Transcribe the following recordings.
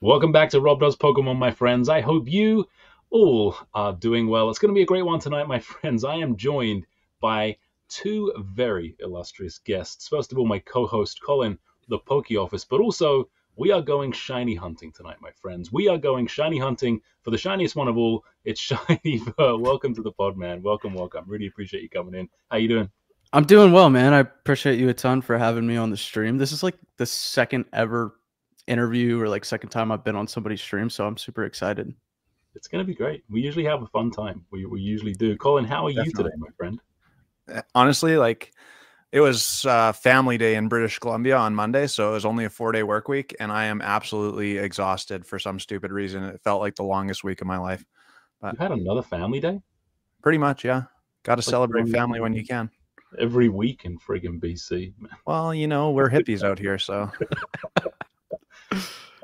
Welcome back to Rob Does Pokemon, my friends. I hope you all are doing well. It's going to be a great one tonight, my friends. I am joined by two very illustrious guests. First of all, my co-host Colin, the Poke Office, but also we are going shiny hunting tonight, my friends. We are going shiny hunting for the shiniest one of all. It's Shiny Vert. Welcome to the pod, man. Welcome, welcome. Really appreciate you coming in. How you doing? I'm doing well, man. I appreciate you a ton for having me on the stream. This is like the second ever interview or like second time I've been on somebody's stream, so I'm super excited. It's going to be great. We usually have a fun time. We usually do. Colin, how are you Definitely. today, my friend? Honestly, like it was family day in British Columbia on Monday, so it was only a 4-day work week, and I am absolutely exhausted for some stupid reason. It felt like the longest week of my life. You had another family day? Pretty much, yeah. Got to celebrate family when you can. Every week in friggin' BC. Well, you know, we're hippies out here, so.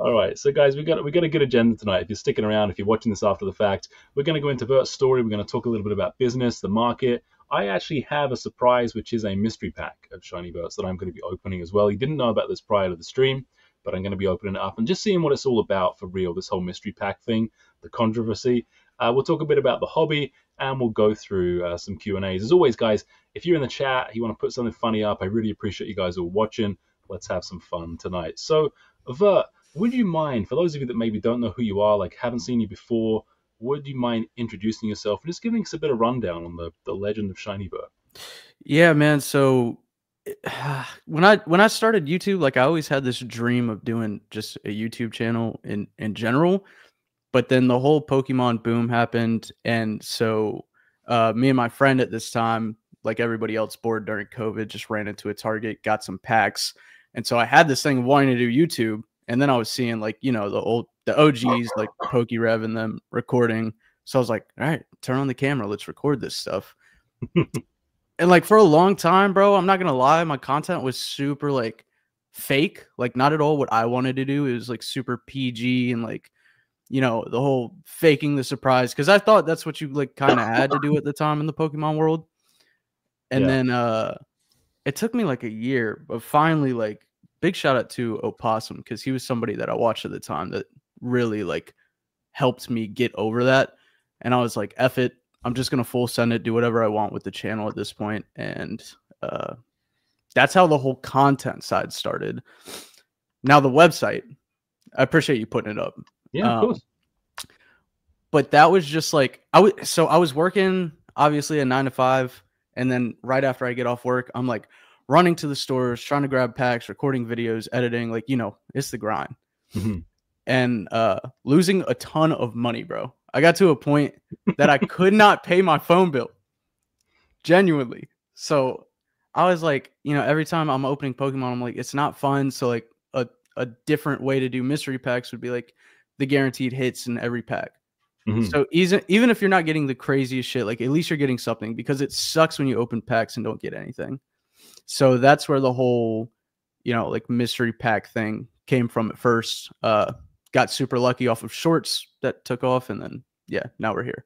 All right, so guys, we got a good agenda tonight. If you're sticking around, if you're watching this after the fact, we're going to go into Vert's story. We're going to talk a little bit about business, the market. I actually have a surprise, which is a mystery pack of shiny Verts that I'm going to be opening as well. He didn't know about this prior to the stream, but I'm going to be opening it up and just seeing what it's all about for real. This whole mystery pack thing, the controversy. We'll talk a bit about the hobby, and we'll go through some Q&As. As always, guys, if you're in the chat, you want to put something funny up, I really appreciate you guys all watching. Let's have some fun tonight. So, Vert, would you mind, for those of you that maybe don't know who you are, like haven't seen you before, would you mind introducing yourself and just giving us a bit of rundown on the legend of Shiny Vert? Yeah, man. So when I started YouTube, like I always had this dream of doing just a YouTube channel in general. But then the whole Pokemon boom happened, and so me and my friend at this time, like everybody else bored during COVID, just ran into a Target, got some packs. And so I had this thing of wanting to do YouTube, and then I was seeing like, you know, the OGs like PokeRev and them recording. So I was like, all right, turn on the camera, let's record this stuff. And like for a long time, bro, I'm not gonna lie, my content was super like fake, like not at all what I wanted to do. It was like super PG and like, you know, the whole faking the surprise, because I thought that's what you like kind of had to do at the time in the Pokemon world. And then it took me like a year, but finally, like, big shout out to Opossum, because he was somebody that I watched at the time that really like helped me get over that. And I was like, F it, I'm just gonna full send it, do whatever I want with the channel at this point. And that's how the whole content side started. Now the website, I appreciate you putting it up. Yeah, of course. But that was just like I was working obviously a 9 to 5, and then right after I get off work, I'm like running to the stores, trying to grab packs, recording videos, editing, like, you know, it's the grind. Mm-hmm. And losing a ton of money, bro. I got to a point that I could not pay my phone bill. Genuinely. So I was like, you know, every time I'm opening Pokemon, I'm like, it's not fun. So like a different way to do mystery packs would be like the guaranteed hits in every pack. Mm-hmm. So even if you're not getting the craziest shit, like at least you're getting something, because it sucks when you open packs and don't get anything. So that's where the whole, you know, like mystery pack thing came from at first. Got super lucky off of shorts that took off, and then yeah, now we're here.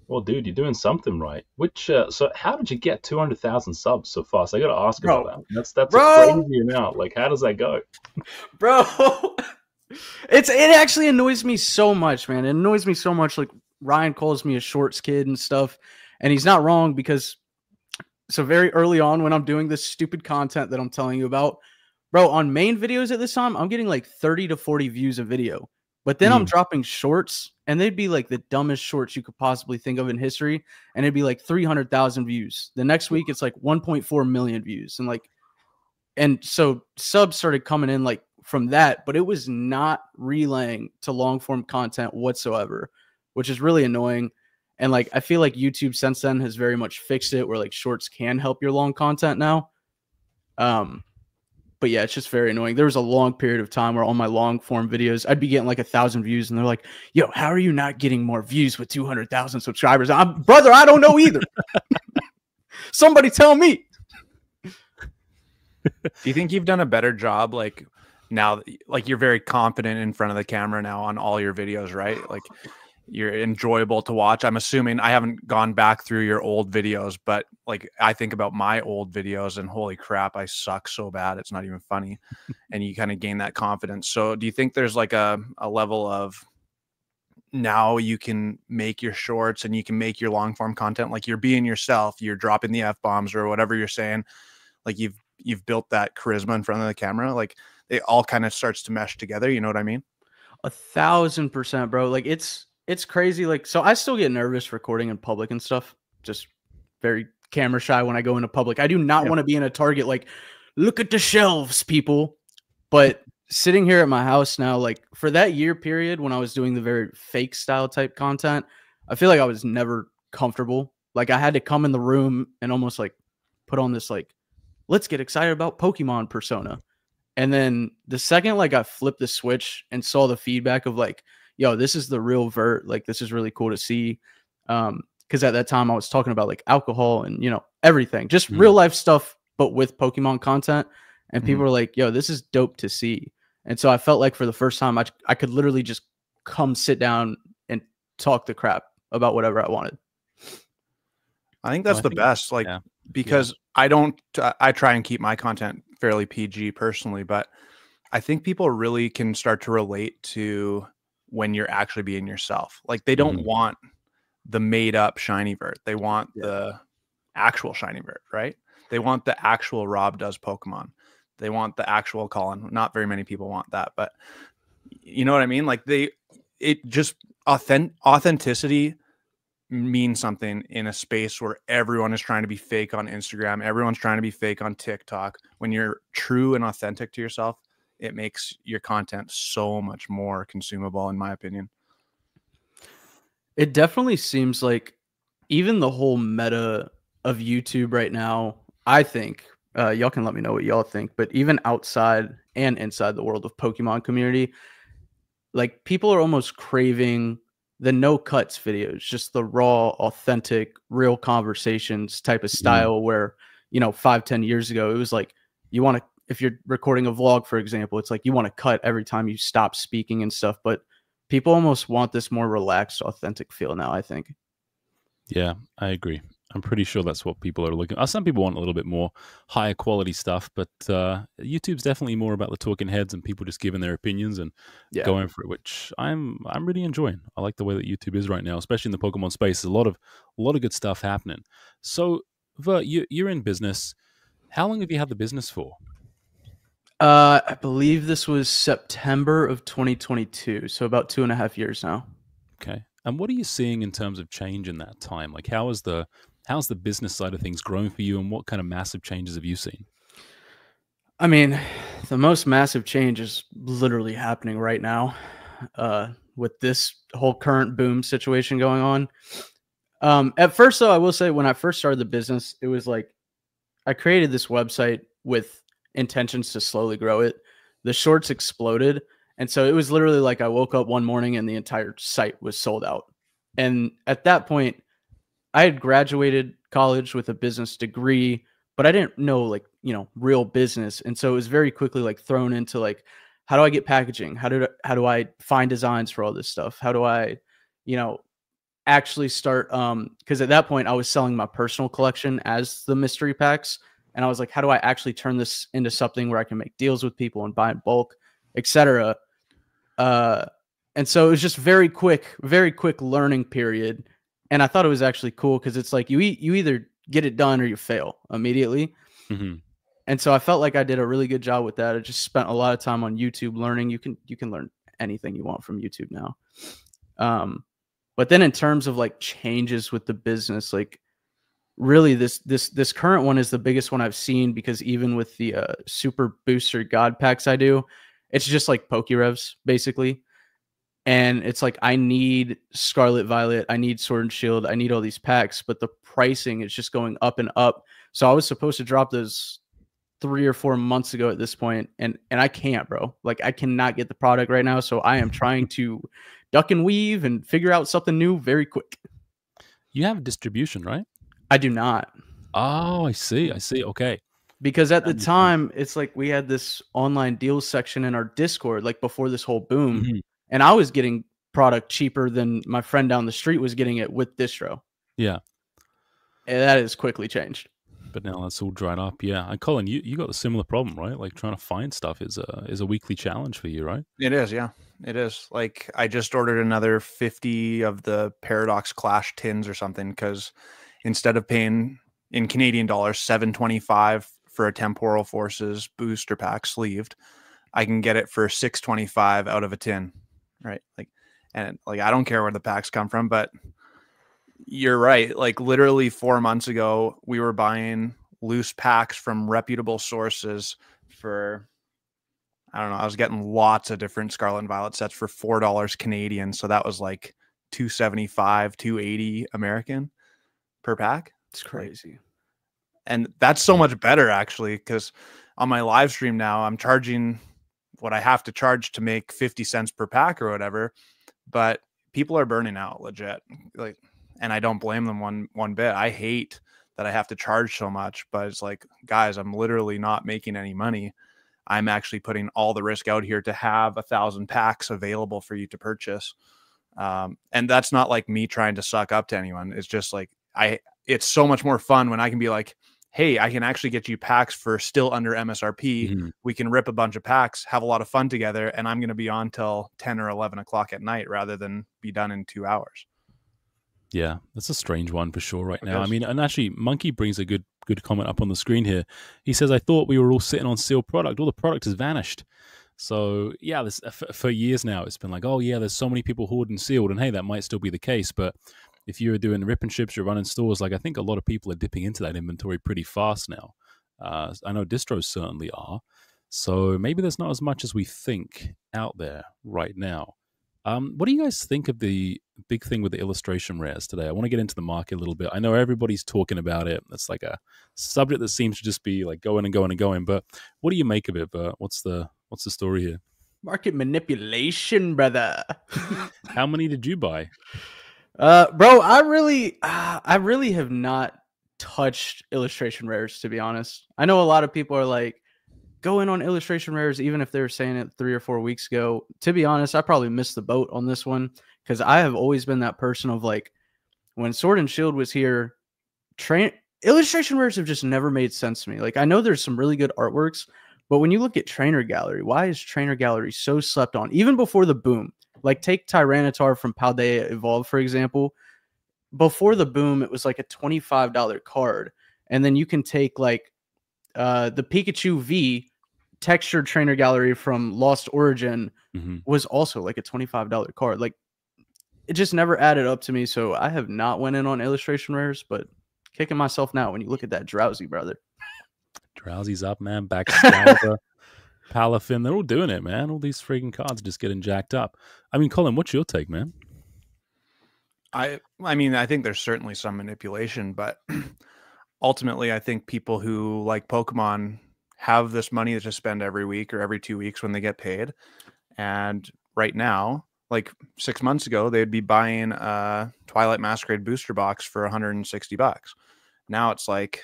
Well, dude, you're doing something right. Which so how did you get 200,000 subs so fast? I got to ask about that. That's a crazy amount. Like, how does that go, bro? It actually annoys me so much, man. It annoys me so much. Like, Ryan calls me a shorts kid and stuff, and he's not wrong, because so very early on when I'm doing this stupid content that I'm telling you about, bro, on main videos at this time, I'm getting like 30 to 40 views a video. But then I'm dropping shorts, and they'd be like the dumbest shorts you could possibly think of in history, and it'd be like 300,000 views. The next week, it's like 1.4 million views, and so subs started coming in like from that, but it was not relaying to long form content whatsoever, which is really annoying. And like I feel like YouTube since then has very much fixed it, where like shorts can help your long content now. But yeah, it's just very annoying. There was a long period of time where on my long form videos, I'd be getting like 1,000 views, and they're like, yo, how are you not getting more views with 200,000 subscribers? Brother, I don't know either. Somebody tell me. Do you think you've done a better job, like now, like you're very confident in front of the camera now on all your videos, right? Like you're enjoyable to watch. I'm assuming I haven't gone back through your old videos, but like I think about my old videos and holy crap, I suck so bad. It's not even funny. And you kind of gain that confidence. So do you think there's like a level of now you can make your shorts and you can make your long form content, like you're being yourself, you're dropping the F bombs or whatever you're saying, like you've built that charisma in front of the camera, like it all kind of starts to mesh together, you know what I mean? 1,000%, bro. Like it's crazy. Like, so I still get nervous recording in public and stuff. Just very camera shy when I go into public. I do not want to be in a Target like, look at the shelves, people. But sitting here at my house now, like for that year period when I was doing the very fake style type content, I feel like I was never comfortable. Like I had to come in the room and almost like put on this like, let's get excited about Pokemon persona. And then the second like I flipped the switch and saw the feedback of like, yo, this is the real Vert. Like this is really cool to see. Because at that time I was talking about like alcohol and everything, just real life stuff, but with Pokemon content. And people were like, yo, this is dope to see. And so I felt like for the first time I could literally just come sit down and talk the crap about whatever I wanted. I think that's the best, like, because I try and keep my content fairly PG personally, but I think people really can start to relate to when you're actually being yourself. Like they don't want the made up shiny Vert. They want the actual shiny Vert, right? They want the actual Rob does Pokemon. They want the actual Colin. Not very many people want that, but you know what I mean? Like authenticity means something in a space where everyone is trying to be fake on Instagram. Everyone's trying to be fake on TikTok. When you're true and authentic to yourself, it makes your content so much more consumable, in my opinion. It definitely seems like even the whole meta of YouTube right now, I think, y'all can let me know what y'all think, but even outside and inside the world of Pokemon community, like people are almost craving the no cuts videos, just the raw, authentic, real conversations type of style where, 5-10 years ago, it was like, if you're recording a vlog, for example, it's like you want to cut every time you stop speaking and stuff, but people almost want this more relaxed, authentic feel now, I think. Yeah, I agree. I'm pretty sure that's what people are looking. Some people want a little bit more higher quality stuff, but YouTube's definitely more about the talking heads and people just giving their opinions and going for it, which I'm really enjoying. I like the way that YouTube is right now, especially in the Pokemon space. There's a lot of good stuff happening. So, Vert, you're in business. How long have you had the business for? I believe this was September of 2022, so about 2.5 years now. Okay. And what are you seeing in terms of change in that time? Like, how's the business side of things growing for you, and what kind of massive changes have you seen? I mean, the most massive change is literally happening right now with this whole current boom situation going on. At first, though, I will say when I first started the business, it was like I created this website with intentions to slowly grow it. The shorts exploded. And so it was literally like I woke up one morning and the entire site was sold out. And at that point, I had graduated college with a business degree, but I didn't know real business. And so it was very quickly like thrown into like, how do I get packaging? How do I find designs for all this stuff? How do I, actually start? Because at that point I was selling my personal collection as the mystery packs. And I was like, how do I actually turn this into something where I can make deals with people and buy in bulk, etc. And so it was just very quick learning period. And I thought it was actually cool because it's like you either get it done or you fail immediately. And so I felt like I did a really good job with that. I just spent a lot of time on YouTube learning. You can learn anything you want from YouTube now. But then in terms of like changes with the business, like really this current one is the biggest one I've seen, because even with the super booster god packs I do, it's just like Pokerevs basically. And it's like, I need Scarlet Violet, I need Sword and Shield, I need all these packs, but the pricing is just going up and up. So I was supposed to drop those 3 or 4 months ago at this point, and I can't, bro. Like I cannot get the product right now. So I am trying to duck and weave and figure out something new very quick. You have distribution, right? I do not. Oh, I see. Okay. Because at the time, it's like we had this online deals section in our Discord, like before this whole boom. And I was getting product cheaper than my friend down the street was getting it with distro. Yeah. And that has quickly changed. But now that's all dried up. Yeah. And Colin, you got a similar problem, right? Like trying to find stuff is a weekly challenge for you, right? It is, yeah. It is. Like I just ordered another 50 of the Paradox Clash tins or something, because instead of paying in Canadian dollars $7.25 for a Temporal Forces booster pack sleeved, I can get it for $6.25 out of a tin, right? Like, and like I don't care where the packs come from, but you're right. Like literally 4 months ago, we were buying loose packs from reputable sources for, I don't know, I was getting lots of different Scarlet and Violet sets for $4 Canadian. So that was like $2.75, $2.80 American per pack. It's crazy. And that's so much better actually, because on my live stream now, I'm charging what I have to charge to make 50 cents per pack or whatever, but people are burning out legit. Like, and I don't blame them one bit. I hate that I have to charge so much, but it's like, guys, I'm literally not making any money. I'm actually putting all the risk out here to have 1,000 packs available for you to purchase. And that's not like me trying to suck up to anyone. It's just like, it's so much more fun when I can be like, hey, I can actually get you packs for still under MSRP. Mm-hmm. We can rip a bunch of packs, have a lot of fun together, and I'm going to be on till 10 or 11 o'clock at night rather than be done in 2 hours. Yeah, that's a strange one for sure right now. I mean, and actually, Monkey brings a good comment up on the screen here. He says, I thought we were all sitting on sealed product. All the product has vanished. So, yeah, this, for years now, it's been like, oh, yeah, there's so many people hoarding sealed. And hey, that might still be the case. But if you're doing rip and ships, you're running stores, like I think a lot of people are dipping into that inventory pretty fast now. I know distros certainly are. So maybe there's not as much as we think out there right now. What do you guys think of the big thing with the illustration rares today? I want to get into the market a little bit. I know everybody's talking about it. It's like a subject that seems to just be like going and going and going. But what do you make of it, Bert? What's the story here? Market manipulation, brother. How many did you buy? Bro, I really have not touched illustration rares, to be honest. I know a lot of people are like, go in on illustration rares, even if they were saying it 3 or 4 weeks ago. To be honest, I probably missed the boat on this one, because I have always been that person of like, when Sword and Shield was here, illustration rares have just never made sense to me. Like, I know there's some really good artworks, but when you look at Trainer Gallery, why is Trainer Gallery so slept on? Even before the boom, like take Tyranitar from Paldea Evolved, for example. Before the boom, it was like a $25 card. And then you can take like the Pikachu V textured Trainer Gallery from Lost Origin was also like a $25 card. Like, it just never added up to me. So I have not went in on illustration rares, but kicking myself now when you look at that Drowsy, brother. Drowsy's up, man. Backstabber, Palafin, they're all doing it, man. All these freaking cards are just getting jacked up. I mean, Colin, what's your take, man? I mean, I think there's certainly some manipulation, but ultimately, I think people who like Pokemon have this money to spend every week or every 2 weeks when they get paid. And right now, like 6 months ago, they'd be buying a Twilight Masquerade booster box for $160. Now it's like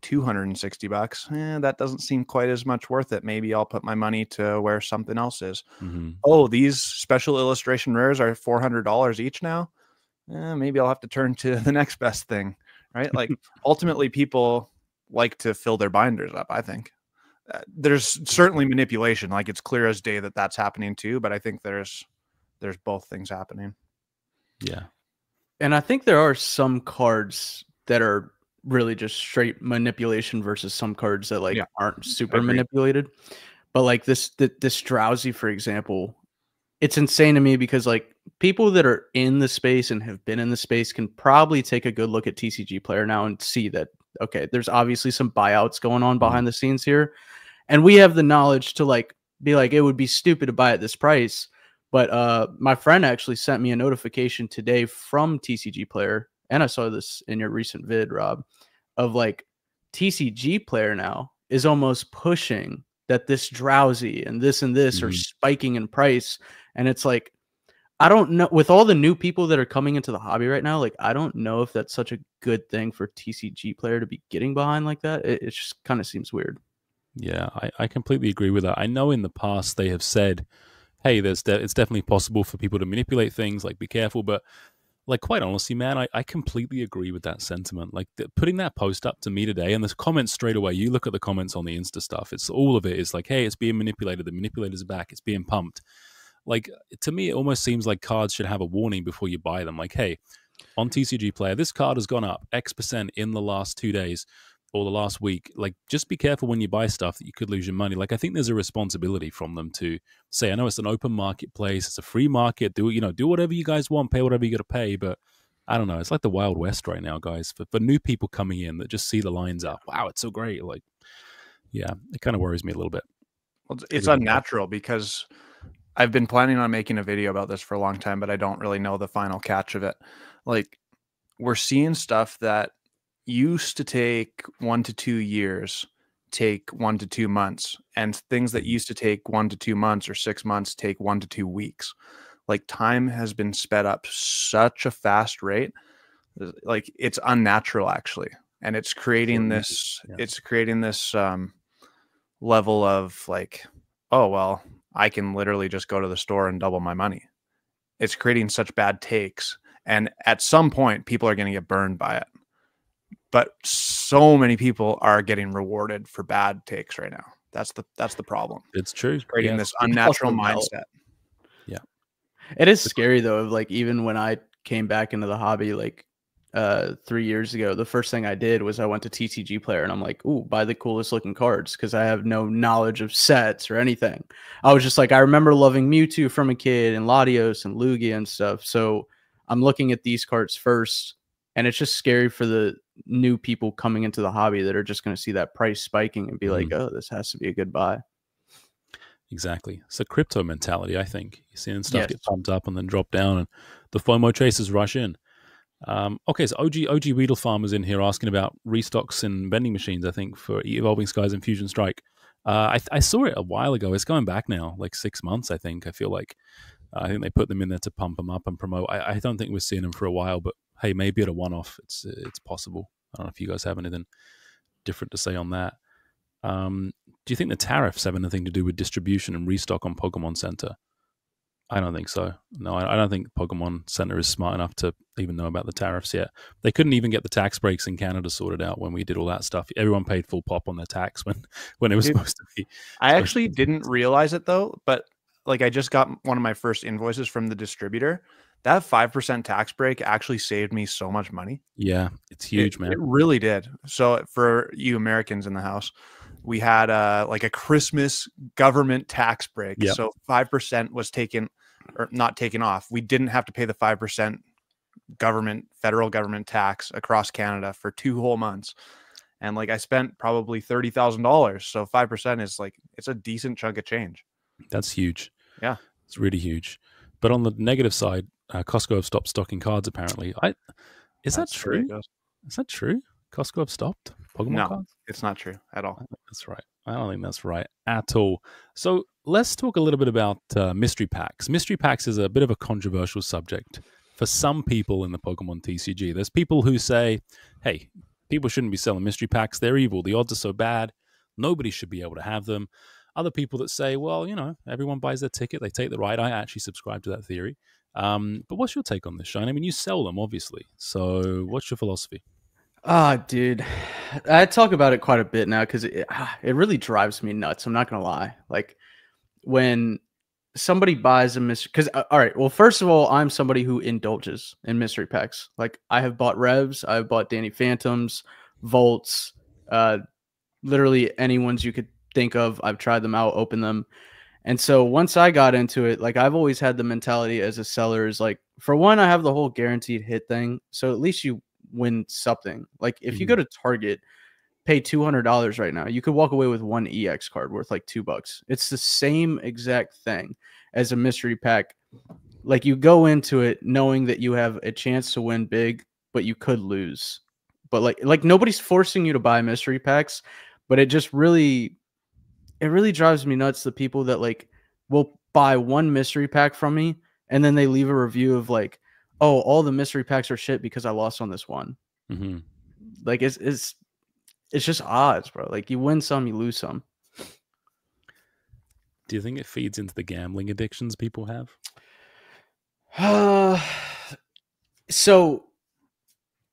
$260. That doesn't seem quite as much worth it. Maybe I'll put my money to where something else is. Oh, these special illustration rares are $400 each now. Maybe I'll have to turn to the next best thing, right? Like ultimately people like to fill their binders up. I think there's certainly manipulation. Like it's clear as day that that's happening too, but I think there's both things happening. Yeah. And I think there are some cards that are really just straight manipulation versus some cards that like aren't super manipulated. But like this Drowsy, for example, it's insane to me because like people that are in the space and have been in the space can probably take a good look at TCG Player now and see that, okay, there's obviously some buyouts going on behind the scenes here. And we have the knowledge to like be like, it would be stupid to buy at this price. But my friend actually sent me a notification today from TCG Player, and I saw this in your recent vid, Rob, of like TCG Player now is almost pushing that this Drowsy and this are spiking in price. And it's like, I don't know, with all the new people that are coming into the hobby right now, like I don't know if that's such a good thing for TCG Player to be getting behind like that. It just kind of seems weird. Yeah, I completely agree with that. I know in the past they have said, hey, it's definitely possible for people to manipulate things. Like, be careful. But like, quite honestly, man, I completely agree with that sentiment. Like, putting that post up to me today, and the comments straight away. You look at the comments on the Insta stuff. It's all of it is like, hey, it's being manipulated. The manipulator's back. It's being pumped. Like, to me, it almost seems like cards should have a warning before you buy them. Like, hey, on TCG Player, this card has gone up X% in the last 2 days or the last week. Like, just be careful when you buy stuff that you could lose your money. Like, I think there's a responsibility from them to say, I know it's an open marketplace, it's a free market. Do whatever you guys want, pay whatever you got to pay. But I don't know. It's like the Wild West right now, guys. For new people coming in that just see the lines up, wow, it's so great. Like, yeah, it kind of worries me a little bit. Well, it's unnatural because I've been planning on making a video about this for a long time, but I don't really know the final catch of it. Like, we're seeing stuff that used to take 1 to 2 years take 1 to 2 months, and things that used to take 1 to 2 months or 6 months take 1 to 2 weeks. Like, time has been sped up such a fast rate. Like, it's unnatural actually. And it's creating this, level of like, oh, well, I can literally just go to the store and double my money. It's creating such bad takes. And at some point, people are going to get burned by it. But so many people are getting rewarded for bad takes right now. That's the problem. It's true. It's creating this unnatural mindset. Yeah. It is scary though. Like, even when I came back into the hobby, like 3 years ago, the first thing I did was I went to TCG Player and I'm like, ooh, buy the coolest looking cards, because I have no knowledge of sets or anything. I was just like, I remember loving Mewtwo from a kid and Latios and Lugia and stuff. So I'm looking at these cards first, and it's just scary for the new people coming into the hobby that are just going to see that price spiking and be like, oh, this has to be a good buy. Exactly. It's a crypto mentality, I think. You're seeing stuff get pumped up and then drop down, and the FOMO chasers rush in. Okay, so OG Weedle Farm is in here asking about restocks and vending machines, I think, for Evolving Skies and Fusion Strike. I saw it a while ago. It's going back now, like 6 months, I think. I feel like I think they put them in there to pump them up and promote. I don't think we're seeing them for a while, but hey, maybe at a one-off, it's possible. I don't know if you guys have anything different to say on that. Do you think the tariffs have anything to do with distribution and restock on Pokemon Center? I don't think so. No, I don't think Pokemon Center is smart enough to even know about the tariffs yet. They couldn't even get the tax breaks in Canada sorted out when we did all that stuff. Everyone paid full pop on their tax when it was supposed to be. I actually didn't realize it though, but like, I just got one of my first invoices from the distributor. That 5% tax break actually saved me so much money. Yeah, it's huge, man. It really did. So for you Americans in the house, we had like a Christmas government tax break. Yep. So 5% was taken, or not taken off. We didn't have to pay the 5% federal government tax across Canada for 2 whole months. And like, I spent probably $30,000. So 5% is like, it's a decent chunk of change. That's huge. Yeah, it's really huge. But on the negative side, Costco have stopped stocking cards. Apparently, is that true? Is that true? Costco have stopped Pokemon cards? It's not true at all. That's right. I don't think that's right at all. So let's talk a little bit about mystery packs. Mystery packs is a bit of a controversial subject for some people in the Pokemon TCG. There's people who say, hey, people shouldn't be selling mystery packs. They're evil. The odds are so bad. Nobody should be able to have them. Other people that say, well, everyone buys their ticket. They take the ride. I actually subscribe to that theory. But what's your take on this, Shane? I mean, you sell them, obviously. So what's your philosophy? Dude, I talk about it quite a bit now because it really drives me nuts. I'm not going to lie. Like, when somebody buys a mystery, because, all right, well, first of all, I'm somebody who indulges in mystery packs. Like, I have bought Revs, I've bought Danny Phantoms, Volts, literally any ones you could think of. I've tried them out, opened them. And so once I got into it, like, I've always had the mentality as a seller is like, for one, I have the whole guaranteed hit thing. So at least you win something. Like, if you go to Target, pay $200 right now, you could walk away with one EX card worth like $2. It's the same exact thing as a mystery pack. Like, you go into it knowing that you have a chance to win big, but you could lose. But like nobody's forcing you to buy mystery packs, but it just really drives me nuts, the people that like will buy one mystery pack from me and then they leave a review of like, oh, all the mystery packs are shit because I lost on this one. Mm-hmm. Like, it's just odds, bro. Like, you win some, you lose some. Do you think it feeds into the gambling addictions people have? So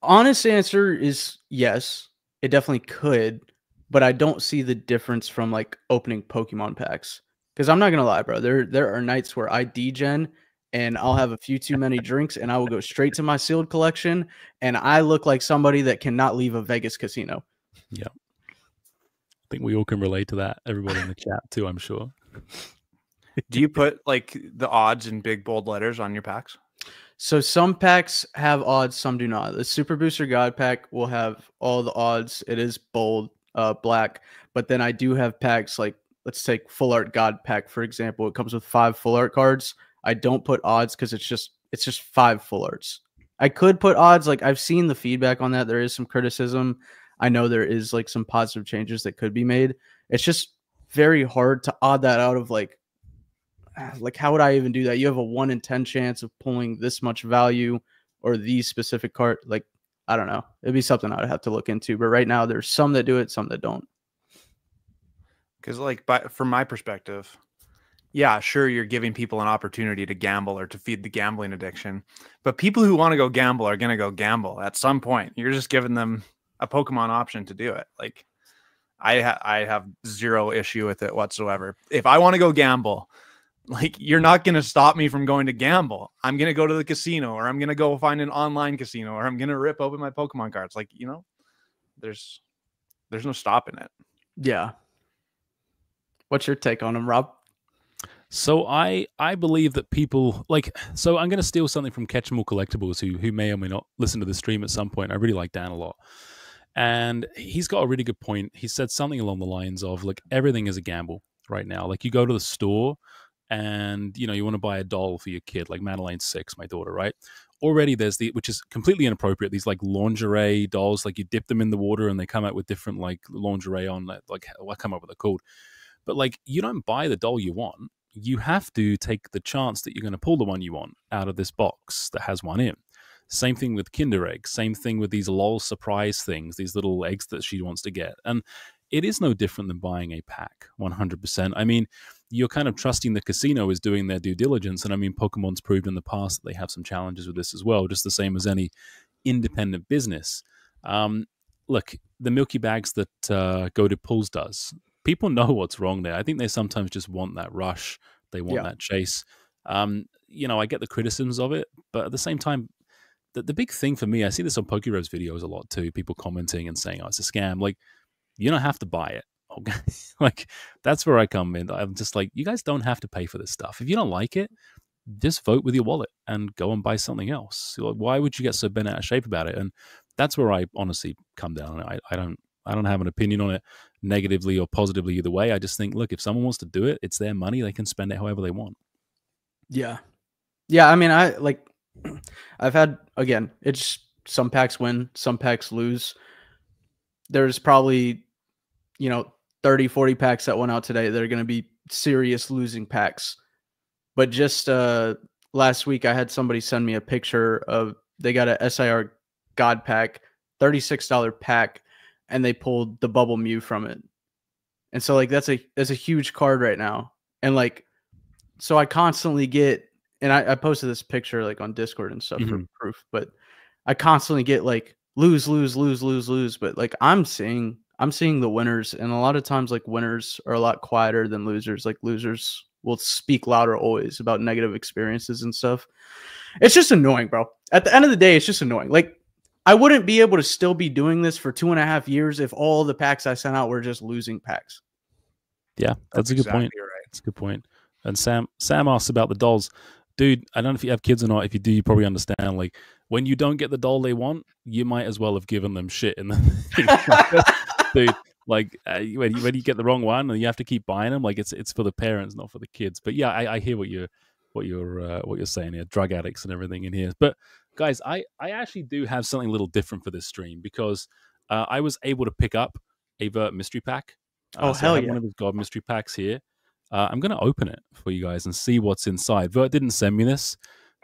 honest answer is yes, it definitely could, but I don't see the difference from like opening Pokemon packs. Because I'm not gonna lie, bro. There are nights where I degen and I'll have a few too many drinks and I will go straight to my sealed collection and I look like somebody that cannot leave a Vegas casino. Yeah. I think we all can relate to that. Everybody in the chat too, I'm sure. Do you put like the odds in big bold letters on your packs? So some packs have odds, some do not. The Super Booster God pack will have all the odds. It is bold, black. But then I do have packs like, let's take Full Art God pack, for example. It comes with 5 full art cards. I don't put odds because it's just 5 full arts. I could put odds. Like I've seen the feedback on that. There is some criticism. I know there is like some positive changes that could be made. It's just very hard to odd that out of like how would I even do that? You have a 1 in 10 chance of pulling this much value or these specific card. Like, I don't know. It'd be something I'd have to look into. But right now, there's some that do it, some that don't. Because, like, from my perspective, yeah, sure, you're giving people an opportunity to gamble or to feed the gambling addiction. But people who want to go gamble are going to go gamble at some point. You're just giving them a Pokemon option to do it. Like, I have zero issue with it whatsoever. If I want to go gamble, like, you're not going to stop me from going to gamble. I'm going to go to the casino, or I'm going to go find an online casino, or I'm going to rip open my Pokemon cards. Like, you know, there's no stopping it. Yeah. What's your take on them, Rob? So I believe that people like, so I'm going to steal something from Catch'em Collectibles, who may or may not listen to the stream at some point. I really like Dan a lot. And he's got a really good point. He said something along the lines of, like, everything is a gamble right now. Like, you go to the store and, you know, you want to buy a doll for your kid, like Madeline's 6, my daughter, right? Already there's which is completely inappropriate, these like lingerie dolls, like you dip them in the water and they come out with different like lingerie on, like I come up with a code. But like, you don't buy the doll you want. You have to take the chance that you're going to pull the one you want out of this box that has one in. Same thing with Kinder eggs. Same thing with these LOL surprise things, these little eggs that she wants to get. And it is no different than buying a pack, 100%. I mean, you're kind of trusting the casino is doing their due diligence. And I mean, Pokemon's proved in the past that they have some challenges with this as well, just the same as any independent business. Look, the Milky Bags that Go to Pulls does, people know what's wrong there. I think they sometimes just want that rush. They want that chase. You know, I get the criticisms of it, but at the same time, the big thing for me, I see this on PokeRev's videos a lot too, people commenting and saying, oh, it's a scam. Like, you don't have to buy it. Okay. Like, that's where I come in. I'm just like, you guys don't have to pay for this stuff. If you don't like it, just vote with your wallet and go and buy something else. So, like, why would you get so bent out of shape about it? And that's where I honestly come down. I don't have an opinion on it negatively or positively either way. I just think, look, if someone wants to do it, it's their money. They can spend it however they want. Yeah. Yeah. I mean, I've had, again, it's some packs win, some packs lose. There's probably, 30, 40 packs that went out today that are going to be serious losing packs. But just last week, I had somebody send me a picture of, they got a SIR God pack, $36 pack, and they pulled the Bubble Mew from it. And so, like, that's a huge card right now. And, like, so I constantly get, and I posted this picture, like, on Discord and stuff for proof, but I constantly get, like, lose. But, like, I'm seeing the winners, and a lot of times, like, winners are a lot quieter than losers. Like, losers will speak louder always about negative experiences and stuff. It's just annoying, bro. At the end of the day, it's just annoying. Like, I wouldn't be able to still be doing this for 2.5 years if all the packs I sent out were just losing packs. Yeah, that's a good exactly point. Right. That's a good point. And Sam asks about the dolls. Dude, I don't know if you have kids or not. If you do, you probably understand. Like, when you don't get the doll they want, you might as well have given them shit in the dude. Like, when you get the wrong one and you have to keep buying them, like, it's for the parents, not for the kids. But yeah, I hear what you're saying here, drug addicts and everything in here. But guys, I actually do have something a little different for this stream because I was able to pick up a Vert mystery pack. Oh, so hell I have yeah. one of his God mystery packs here. I'm going to open it for you guys and see what's inside. Vert didn't send me this.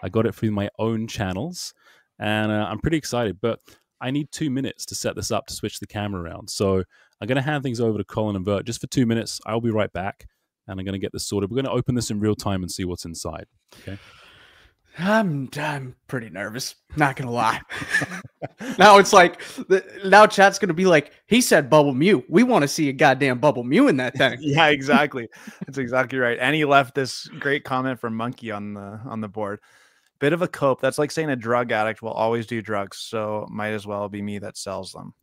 I got it through my own channels, and I'm pretty excited. But I need 2 minutes to set this up to switch the camera around. So I'm going to hand things over to Colin and Vert just for 2 minutes. I'll be right back. and I'm going to get this sorted. We're going to open this in real time and see what's inside. Okay. I'm pretty nervous. Not gonna lie. Now it's like now chat's gonna be like, he said bubble mew. We want to see a goddamn bubble mew in that thing. Yeah, exactly. That's exactly right. And he left this great comment from Monkey on the board. Bit of a cope. That's like saying a drug addict will always do drugs, so might as well be me that sells them.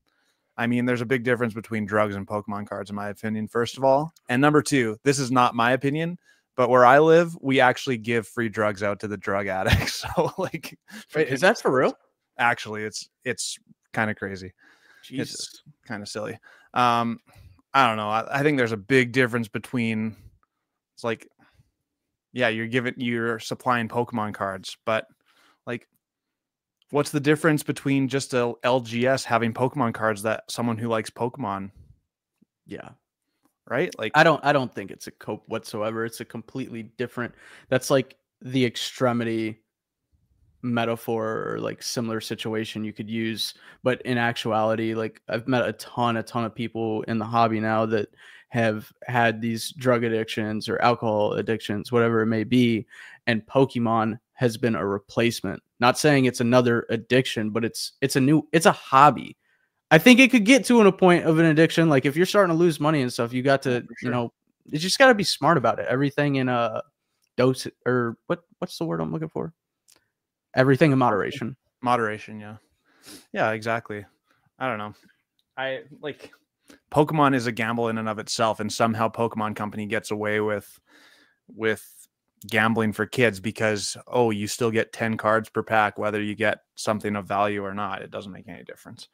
I mean, there's a big difference between drugs and Pokemon cards, in my opinion, first of all. And number two, this is not my opinion, but where I live, we actually give free drugs out to the drug addicts. So like, wait, is that for real? Actually, it's kind of crazy. Jesus. It's kind of silly. I don't know. I think there's a big difference between, it's like, yeah, you're supplying Pokemon cards, but like, what's the difference between just a LGS having Pokemon cards that someone who likes Pokemon? Yeah. Right? Like, I don't think it's a cope whatsoever. It's a completely different. That's like the extremity metaphor or like similar situation you could use, but in actuality, like I've met a ton of people in the hobby now that have had these drug addictions or alcohol addictions, whatever it may be, and Pokemon has been a replacement. Not saying it's another addiction, but it's a hobby. I think it could get to a point of an addiction. Like if you're starting to lose money and stuff, you got to, you just got to be smart about it. Everything in a dose, or what's the word I'm looking for? Everything in moderation. Moderation, yeah. Yeah, exactly. I don't know. I like Pokemon is a gamble in and of itself, and somehow Pokemon Company gets away with gambling for kids because, oh, you still get 10 cards per pack, whether you get something of value or not. It doesn't make any difference.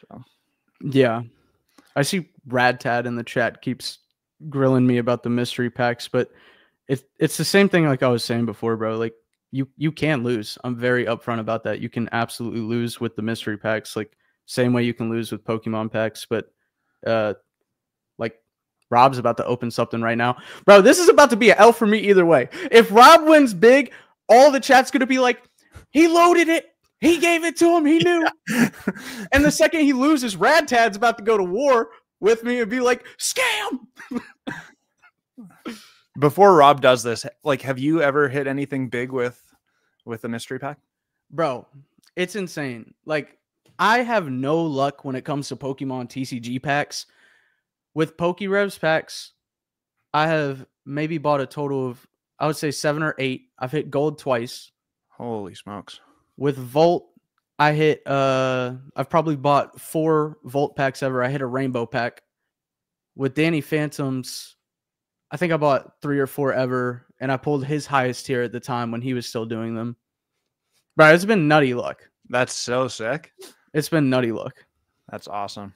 So yeah. I see Radtad in the chat keeps grilling me about the mystery packs, but it's the same thing like I was saying before, bro. Like you can lose. I'm very upfront about that. You can absolutely lose with the mystery packs, like same way you can lose with Pokemon packs, but like Rob's about to open something right now. Bro, this is about to be an L for me either way. If Rob wins big, all the chat's going to be like, he loaded it. He gave it to him. He knew. Yeah. And the second he loses, Radtad's about to go to war with me and be like, scam. Before Rob does this, like, have you ever hit anything big with the mystery pack? Bro, it's insane. Like, I have no luck when it comes to Pokemon TCG packs. With Pokerevs packs, I have maybe bought a total of, I would say 7 or 8. I've hit gold twice. Holy smokes. With Volt, I hit, I've probably bought 4 Volt packs ever. I hit a rainbow pack. With Danny Phantoms, I think I bought 3 or 4 ever, and I pulled his highest tier at the time when he was still doing them. Bro, it's been nutty luck. That's so sick. It's been nutty luck. That's awesome.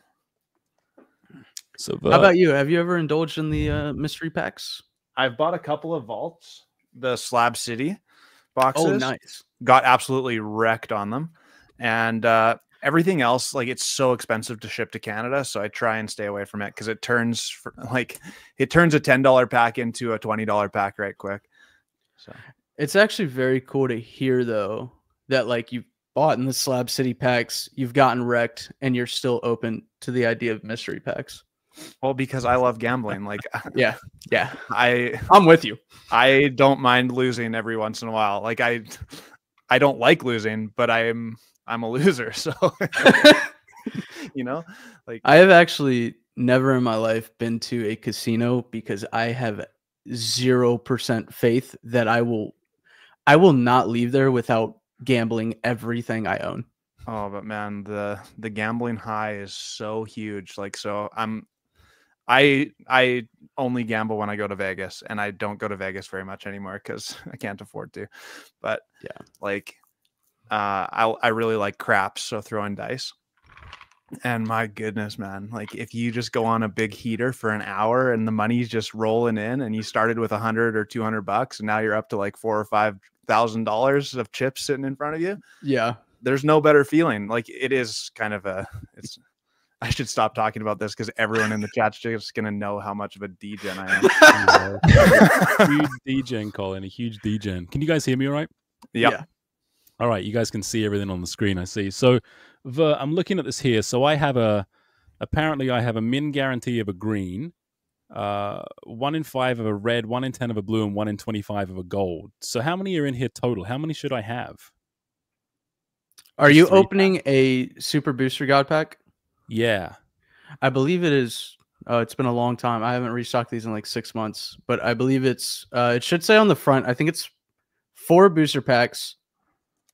So, how about you? Have you ever indulged in the mystery packs? I've bought a couple of vaults, the Slab City boxes. Oh, nice. Got absolutely wrecked on them. And everything else, like, it's so expensive to ship to Canada, so I try and stay away from it because it turns a $10 pack into a $20 pack right quick. So it's actually very cool to hear, though, that like you've bought in the Slab City packs, you've gotten wrecked, and you're still open to the idea of mystery packs. Well, because I love gambling. Like, yeah, I'm with you. I don't mind losing every once in a while. Like, I don't like losing, but I'm a loser. So, like, I have actually never in my life been to a casino because I have 0% faith that I will not leave there without gambling everything I own. Oh, but man, the gambling high is so huge. Like, so I only gamble when I go to Vegas, and I don't go to Vegas very much anymore because I can't afford to. But yeah, like, I really like craps, so throwing dice. And my goodness, man, like if you just go on a big heater for an hour and the money's just rolling in, and you started with $100 or $200, and now you're up to like $4,000 or $5,000 of chips sitting in front of you. Yeah, there's no better feeling. Like, it is kind of I should stop talking about this because everyone in the chat's just going to know how much of a degen I am. Huge degen, Colin, a huge degen. Can you guys hear me all right? Yep. Yeah. All right, you guys can see everything on the screen, I see. So, I'm looking at this here. So apparently I have a min guarantee of a green, 1 in 5 of a red, 1 in 10 of a blue, and 1 in 25 of a gold. So how many are in here total? How many should I have? Are Just you 3 opening a Super Booster God Pack? Yeah. I believe it is. It's been a long time. I haven't restocked these in like 6 months, but I believe it's. It should say on the front. I think it's 4 booster packs.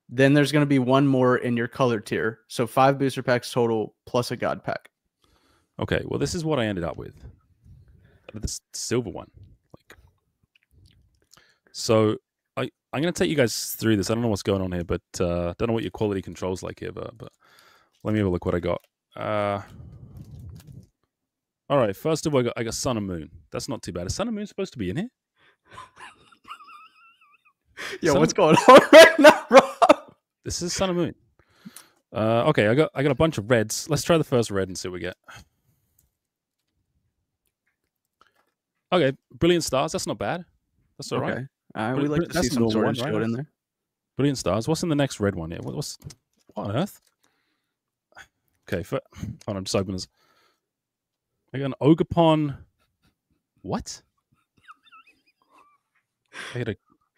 Then there's going to be 1 more in your color tier. So 5 booster packs total plus a God pack. Okay. Well, this is what I ended up with. This silver one. So I'm going to take you guys through this. I don't know what's going on here, but don't know what your quality control's like here, but let me have a look what I got. All right, first of all, I got Sun and Moon. That's not too bad. Is Sun and Moon supposed to be in here? Yo, what's going on right now, Rob? This is Sun and Moon. Okay, I got a bunch of reds. Let's try the first red and see what we get. Okay, Brilliant Stars. That's not bad. That's all right. We like to see some Sword and Shield in there. Brilliant Stars. What's in the next red one here? What on earth? Okay, hold on, just open this. I got an Ogapon. What? I got a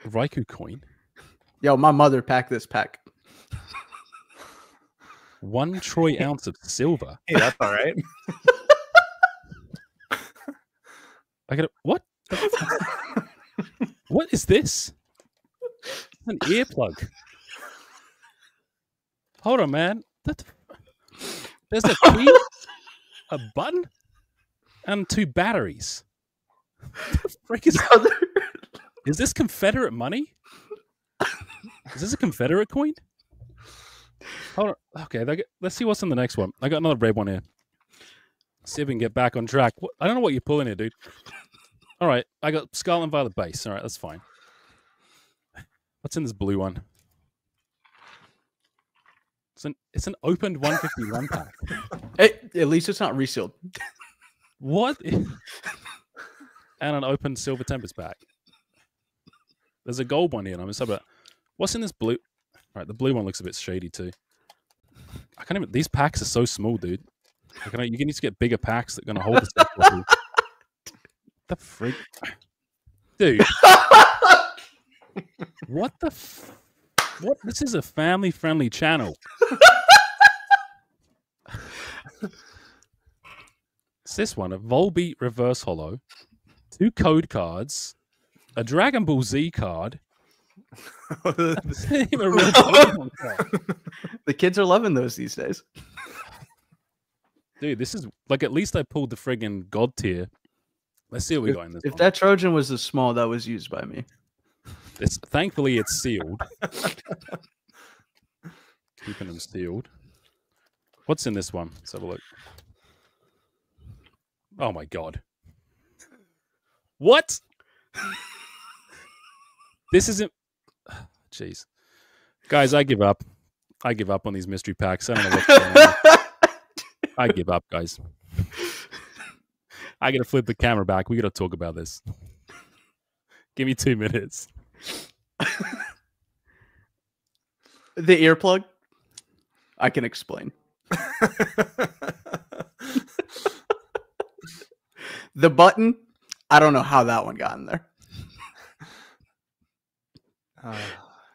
Raikou coin. Yo, my mother packed this pack. 1 troy ounce of silver. Hey, that's all right. I got what? What is this? An earplug. Hold on, man. There's a key, a button, and 2 batteries. What the frick is this Confederate money? Is this a Confederate coin? Hold on. Okay, let's see what's in the next one. I got another red one here. See if we can get back on track. I don't know what you're pulling here, dude. All right, I got Scarlet and Violet base. All right, that's fine. What's in this blue one? It's an opened 151 pack. Hey, at least it's not resealed. What? And an open Silver Tempest pack. There's a gold one here, and I'm just about. What's in this blue? All right, the blue one looks a bit shady too. I can't even. These packs are so small, dude. You need to get bigger packs that are gonna hold this stuff properly. The freak, dude. What the? What? This is a family-friendly channel. It's this one: a Volbeat Reverse Holo, 2 code cards, a Dragon Ball Z card. The kids are loving those these days. Dude, this is like at least I pulled the friggin' God tier. Let's see what we got in this If one. that Trojan was the small, that was used by me. Thankfully, it's sealed. Keeping them sealed. What's in this one? Let's have a look. Oh my god. What? This isn't... Jeez. Guys, I give up. I give up on these mystery packs. I don't know what's going on. I give up, guys. I gotta flip the camera back. We gotta talk about this. Give me 2 minutes. The earplug? I can explain. The button? I don't know how that one got in there.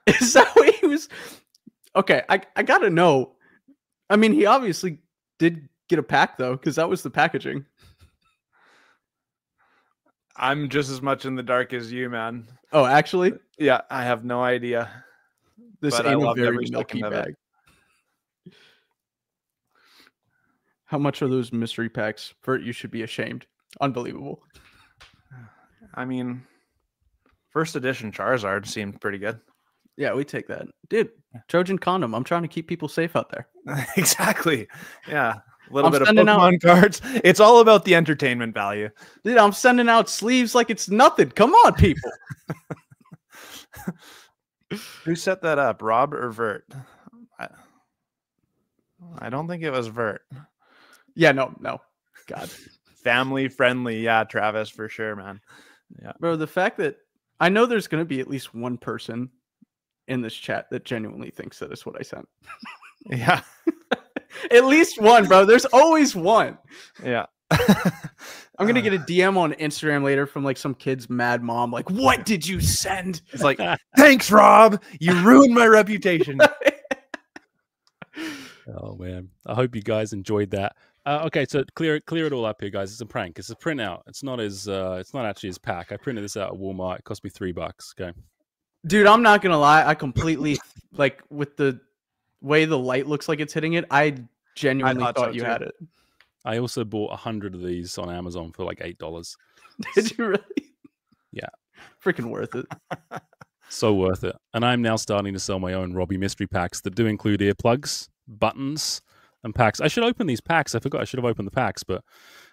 Is that what he was? Okay, I gotta know. I mean, he obviously did get a pack though, because that was the packaging. I'm just as much in the dark as you, man. Oh, actually? Yeah, I have no idea. This But I ain't a loved very every milky second of it. bag. How much are those mystery packs? Vert, you should be ashamed. Unbelievable. I mean, first edition Charizard seemed pretty good. Yeah, we take that. Dude, Trojan condom. I'm trying to keep people safe out there. Exactly. Yeah. A little I'm bit of sending Pokemon cards. It's all about the entertainment value. Dude, I'm sending out sleeves like it's nothing. Come on, people. Who set that up, Rob or Vert? I don't think it was Vert. Yeah, no. God. Family friendly. Yeah, Travis, for sure, man. Yeah. Bro, the fact that I know there's going to be at least one person in this chat that genuinely thinks that is what I sent. Yeah. At least one, bro. There's always one. Yeah. I'm gonna get a DM on Instagram later from like some kid's mad mom. Like, what did you send? It's like, thanks, Rob. You ruined my reputation. Oh man, I hope you guys enjoyed that. Okay, so clear it all up here, guys. It's a prank. It's a printout. It's not actually his pack. I printed this out at Walmart. It cost me $3. Okay, Dude, I'm not gonna lie. I completely like with the way the light looks like it's hitting it. I genuinely thought thought so, you too. had it. I also bought 100 of these on Amazon for like $8. Did you really? Yeah, Freaking worth it. so worth it. And I'm now starting to sell my own Robbie mystery packs that do include earplugs, buttons, and packs. I should open these packs. I forgot I should have opened the packs, but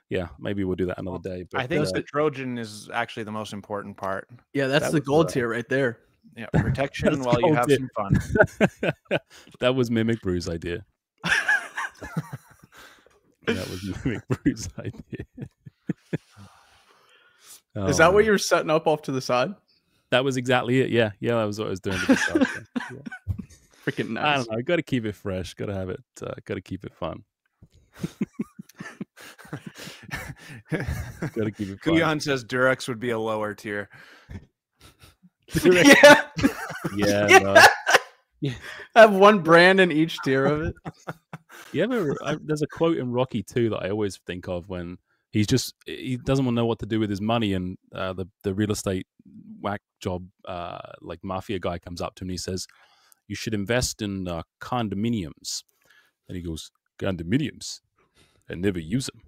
yeah, maybe we'll do that another day. But I think the Trojan is actually the most important part. Yeah, that's the gold tier right there. Yeah, protection while you gold have tier. some fun. That was Mimic Brew's idea. That was Mimic Brew's idea. Is that what you were setting up off to the side? That was exactly it. Yeah, that was what I was doing. Yeah. Freaking nice. I don't know. Got to keep it fresh. Got to have it. Got to keep it fun. Got to keep it fun. Kuyan says Durex would be a lower tier. Yeah. Yeah. No. Yeah. Have one brand in each tier of it. You ever? There's a quote in Rocky 2 that I always think of when he doesn't want to know what to do with his money, and the real estate whack job like mafia guy comes up to him and he says, "You should invest in condominiums." And he goes, "Condominiums, and never use them."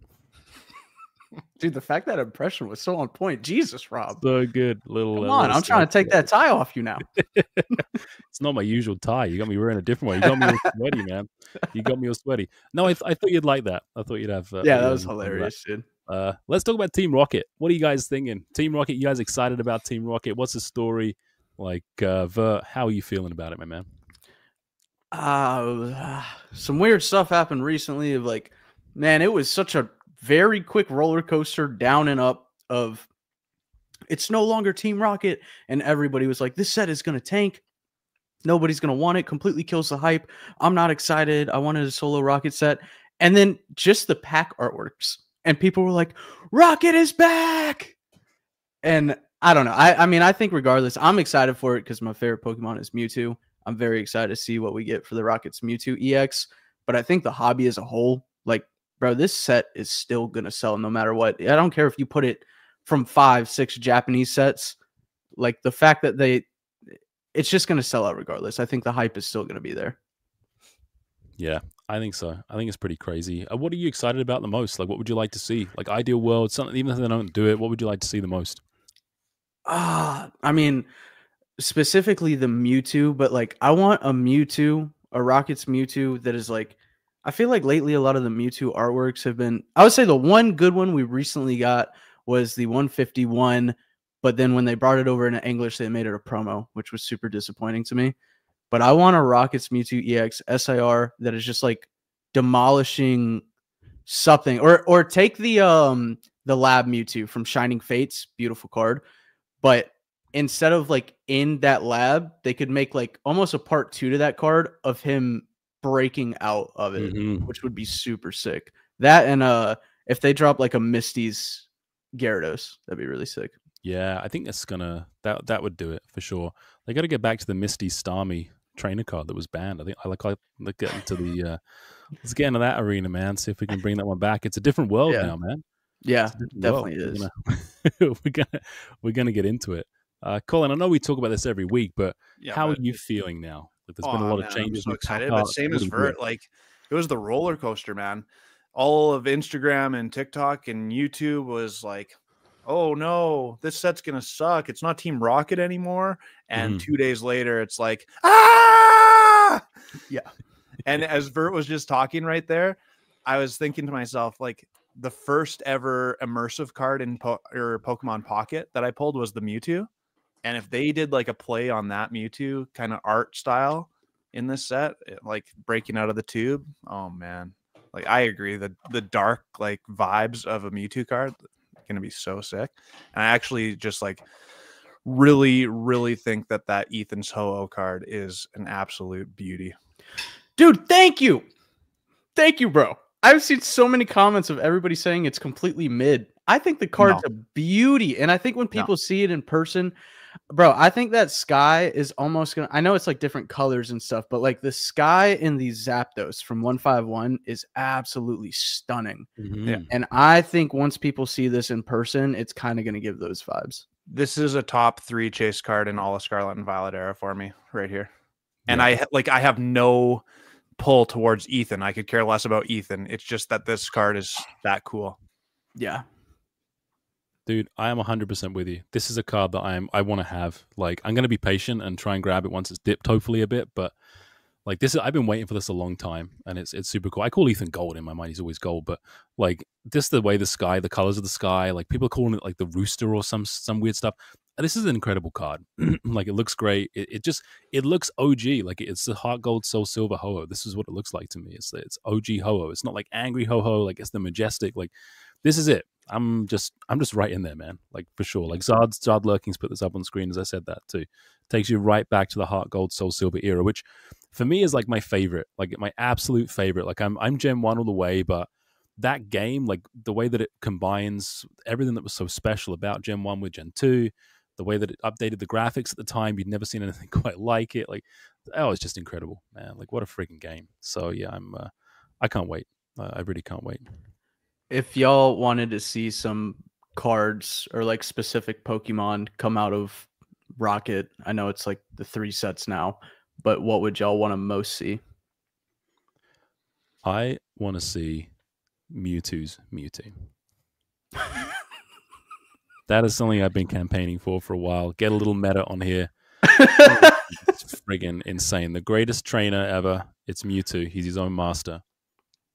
Dude, the fact that impression was so on point. Jesus, Rob. So good. Come on, I'm trying to take that tie off you now. It's not my usual tie. You got me wearing a different one. You got me all sweaty, man. You got me all sweaty. No, I thought you'd like that. I thought you'd have. Yeah, that was hilarious, dude. Let's talk about Team Rocket. What are you guys thinking? Team Rocket, you guys excited about Team Rocket? What's the story? Like, Vert, how are you feeling about it, my man? Some weird stuff happened recently of like, man, it was such a very quick roller coaster down and up of it's no longer Team Rocket, and everybody was like, this set is going to tank. Nobody's going to want it. Completely kills the hype. I'm not excited. I wanted a solo Rocket set. And then just the pack artworks. And people were like, Rocket is back. And I don't know. I mean, I think regardless, I'm excited for it because my favorite Pokemon is Mewtwo. I'm very excited to see what we get for the Rocket's Mewtwo EX. But I think the hobby as a whole, like, bro, this set is still going to sell no matter what. I don't care if you put it from 5-6 Japanese sets. Like, the fact that it's just going to sell out regardless. I think the hype is still going to be there. Yeah, I think so. I think it's pretty crazy. What are you excited about the most? Like, what would you like to see? Like, ideal world, something, even if they don't do it, what would you like to see the most? I mean, specifically the Mewtwo, but like, I want a Mewtwo, a Rocket's Mewtwo that is like, I feel like lately a lot of the Mewtwo artworks have been, I would say the one good one we recently got was the 151, but then when they brought it over into English, they made it a promo, which was super disappointing to me. But I want a Rocket's Mewtwo EX SIR that is just like demolishing something, or take the Lab Mewtwo from Shining Fates, beautiful card, but instead of like in that lab, they could make like almost a part 2 to that card of him breaking out of it, which would be super sick. That and if they drop like a Misty's Gyarados, that'd be really sick. Yeah, I think that's gonna that would do it for sure. They got to get back to the Misty Starmie trainer card that was banned. I think I like get into the let's get into that arena, man. See if we can bring that one back. It's a different world now, man. Yeah, definitely is. We're gonna get into it. Colin, I know we talk about this every week, but how are you feeling now? Like, there's been a lot of changes. I'm so excited, but same as Vert, like it was the roller coaster, man. All of Instagram and TikTok and YouTube was like, oh no, this set's gonna suck. It's not Team Rocket anymore. And 2 days later, it's like, ah, yeah. And as Vert was just talking right there, I was thinking to myself, like, the first ever immersive card in Pokemon Pocket that I pulled was the Mewtwo. And if they did like a play on that Mewtwo kind of art style in this set, like breaking out of the tube, oh man, like I agree that the dark like vibes of a Mewtwo card going to be so sick. And I actually just like really think that Ethan's Ho-Oh card is an absolute beauty. Dude, thank you, bro. I've seen so many comments of everybody saying it's completely mid. I think the card's No. a beauty, and I think when people see it in person, bro, I think that sky is almost gonna. I know it's like different colors and stuff, but like the sky in these Zapdos from 151 is absolutely stunning. Yeah. And I think once people see this in person, it's kind of gonna give those vibes. This is a top 3 chase card in all of Scarlet and Violet era for me right here. And I have no pull towards Ethan. I could care less about Ethan. It's just that this card is that cool. Yeah. Dude, I am 100% with you. This is a card that I want to have. Like, I'm going to be patient and try and grab it once it's dipped, hopefully a bit. But like this, I've been waiting for this a long time, and it's super cool. I call Ethan Gold in my mind; he's always gold. But like this, the way the sky, the colors of the sky, like people are calling it like the rooster or some weird stuff. This is an incredible card. Like it looks great. It looks OG. Like it's the Heart Gold Soul Silver Ho-Oh. This is what it looks like to me. It's OG Ho-Oh. It's not like angry Ho-Oh. Like it's the majestic. Like this is it. I'm just right in there, man. Like for sure. Like Zard Lurking's put this up on screen as I said that too. Takes you right back to the Heart Gold Soul Silver era, which for me is like my favorite, like my absolute favorite. Like I'm Gen 1 all the way, but that game, like the way that it combines everything that was so special about Gen 1 with Gen 2, the way that it updated the graphics at the time, you'd never seen anything quite like it. Like, oh, it's just incredible, man. Like what a freaking game. So yeah, I can't wait. I really can't wait. If y'all wanted to see some cards or like specific Pokemon come out of Rocket, I know it's like the 3 sets now, but what would y'all want to most see? I want to see Mewtwo's Mewtwo. That is something I've been campaigning for a while. Get a little meta on here. It's friggin' insane. The greatest trainer ever. It's Mewtwo. He's his own master.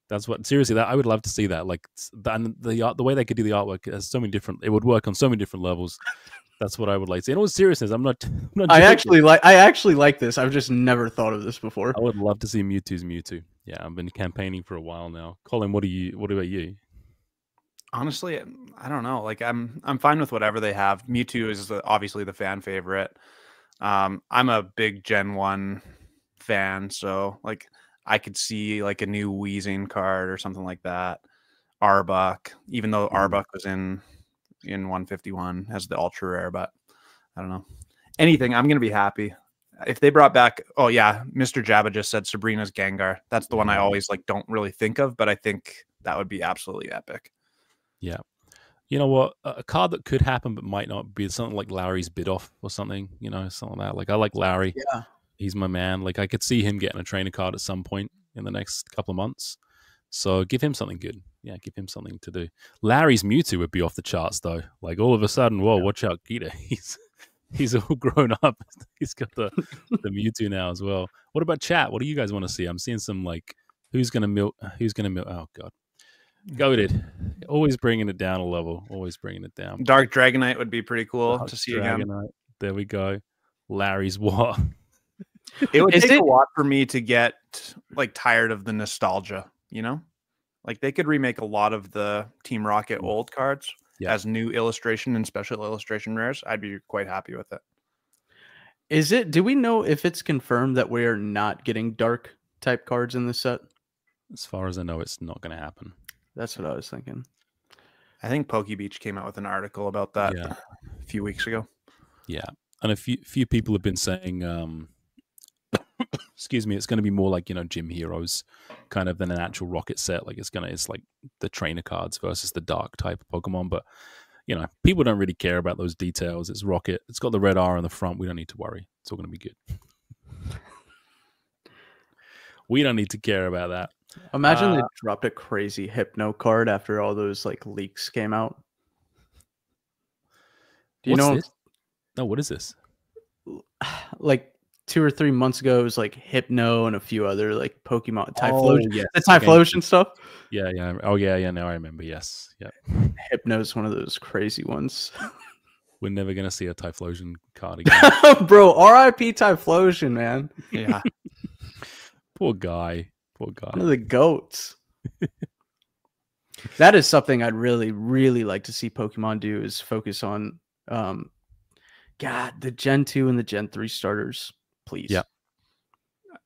That's what seriously. That I would love to see that. Like the way they could do the artwork has so many different. It would work on so many different levels. That's what I would like to see. In all seriousness, I'm not I actually like this. I've just never thought of this before. I would love to see Mewtwo's Mewtwo. Yeah, I've been campaigning for a while now. Colin, what about you? Honestly, I don't know. Like I'm fine with whatever they have. Mewtwo is obviously the fan favorite. I'm a big Gen 1 fan, so like I could see like a new Weezing card or something like that. Arbok, even though Arbok was in 151 as the ultra rare, but I don't know. Anything, I'm gonna be happy. If they brought back, oh yeah, Mr. Jabba just said Sabrina's Gengar. That's the one I always like don't really think of, but I think that would be absolutely epic. Yeah. You know what? A card that could happen but might not be something like Larry's Bidoff or something, you know, something like that. Like I like Larry. Yeah. He's my man. Like I could see him getting a trainer card at some point in the next couple of months. So give him something good. Yeah, give him something to do. Larry's Mewtwo would be off the charts though. Like all of a sudden, whoa, watch out, Gita. He's all grown up. He's got the Mewtwo now as well. What about chat? What do you guys want to see? I'm seeing some like who's gonna milk. Oh god, goated. Always bringing it down a level. Always bringing it down. Dark Dragonite would be pretty cool to see again. There we go. Larry's what? It would take a lot for me to get like tired of the nostalgia, you know? Like they could remake a lot of the Team Rocket old cards as new illustration and special illustration rares. I'd be quite happy with it. Do we know if it's confirmed that we're not getting dark type cards in this set? As far as I know, it's not going to happen. That's what I was thinking. I think PokeBeach came out with an article about that a few weeks ago. Yeah. And a few people have been saying excuse me, it's going to be more like, you know, Gym Heroes kind of than an actual Rocket set. Like it's like the trainer cards versus the dark type of Pokemon. But, you know, people don't really care about those details. It's Rocket. It's got the red R on the front. We don't need to worry. It's all going to be good. We don't need to care about that. Imagine they dropped a crazy Hypno card after all those like leaks came out. Do you know this? No, what is this? Like 2 or 3 months ago, it was like Hypno and a few other like Pokemon Typhlosion. Yes. The Typhlosion stuff. Yeah, yeah. Oh, yeah. Now I remember. Yes. Yeah. Hypno's one of those crazy ones. We're never gonna see a Typhlosion card again, bro. R.I.P. Typhlosion, man. Yeah. Poor guy. One of the goats. That is something I'd really, really like to see Pokemon do is focus on, the Gen 2 and the Gen 3 starters, please. Yeah.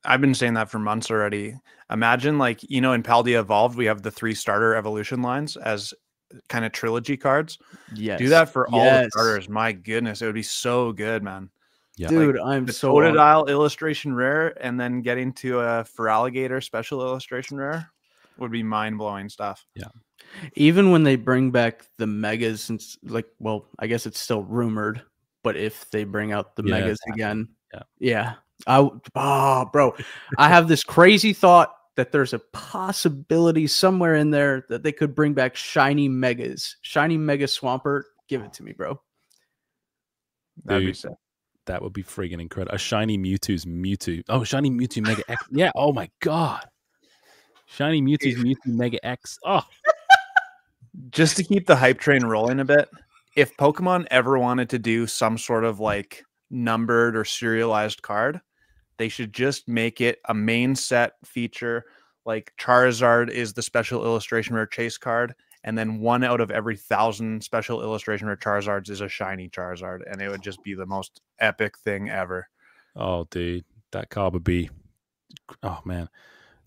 I've been saying that for months already. Imagine like, you know, in Paldea Evolved, we have the 3 starter evolution lines as kind of trilogy cards. Yes. Do that for all the Yes. starters. My goodness, it would be so good, man. Yeah. Dude, Like, I'm the so Totodile illustration rare, and then getting to a for alligator special illustration rare would be mind-blowing stuff. Yeah. even when they bring back the megas, and like, well, I guess it's still rumored, but if they bring out the Yeah, megas exactly. again, Yeah. bro, I have this crazy thought that there's a possibility somewhere in there that they could bring back shiny megas, shiny mega Swampert. Give it to me, bro. That'd be Dude, sick. that would be friggin' incredible. A shiny Mewtwo's Mewtwo. Oh, shiny Mewtwo Mega X. Yeah. Oh my god. Shiny Mewtwo's Mewtwo Mega X. Oh, Just to keep the hype train rolling a bit, if Pokemon ever wanted to do some sort of like numbered or serialized card, they should just make it a main set feature. Like Charizard is the special illustration rare chase card, and then 1 out of every 1,000 special illustration rare Charizards is a shiny Charizard, and it would just be the most epic thing ever. oh, dude, that card would be. Oh man.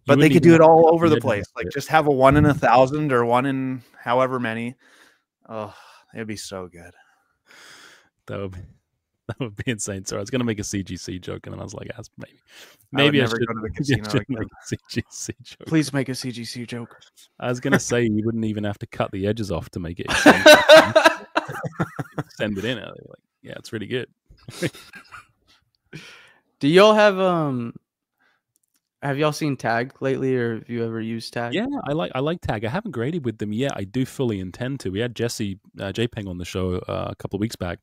But they could do it all over the place. Like Like just have a 1 in 1,000 or 1 in however many. Oh, it'd be so good. that would be insane. So I was gonna make a CGC joke, and then I was like, maybe I would I never should go to the maybe I casino should again. make a CGC joke. Please make a CGC joke. I was gonna say you wouldn't even have to cut the edges off to make it. Send it in. Like, yeah, it's really good. Do y'all have y'all seen Tag lately, or have you ever used Tag? Yeah, I like Tag. I haven't graded with them yet. I do fully intend to. We had Jesse JPeng on the show a couple of weeks back.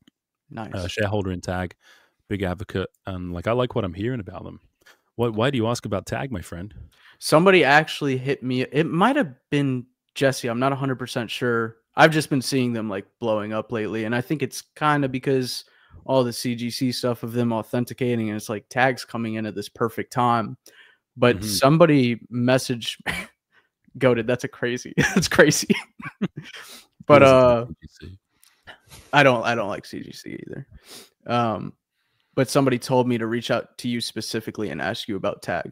Nice. Shareholder in Tag, big advocate, and like I like what I'm hearing about them. Why do you ask about Tag, my friend? Somebody actually hit me. It might have been Jesse. I'm not 100% sure. I've just been seeing them like blowing up lately, and I think it's kind of because all the CGC stuff of them authenticating, and it's like Tag's coming in at this perfect time. But somebody messaged Goated. That's crazy. That's crazy. But I don't like CGC either. But somebody told me to reach out to you specifically and ask you about Tag.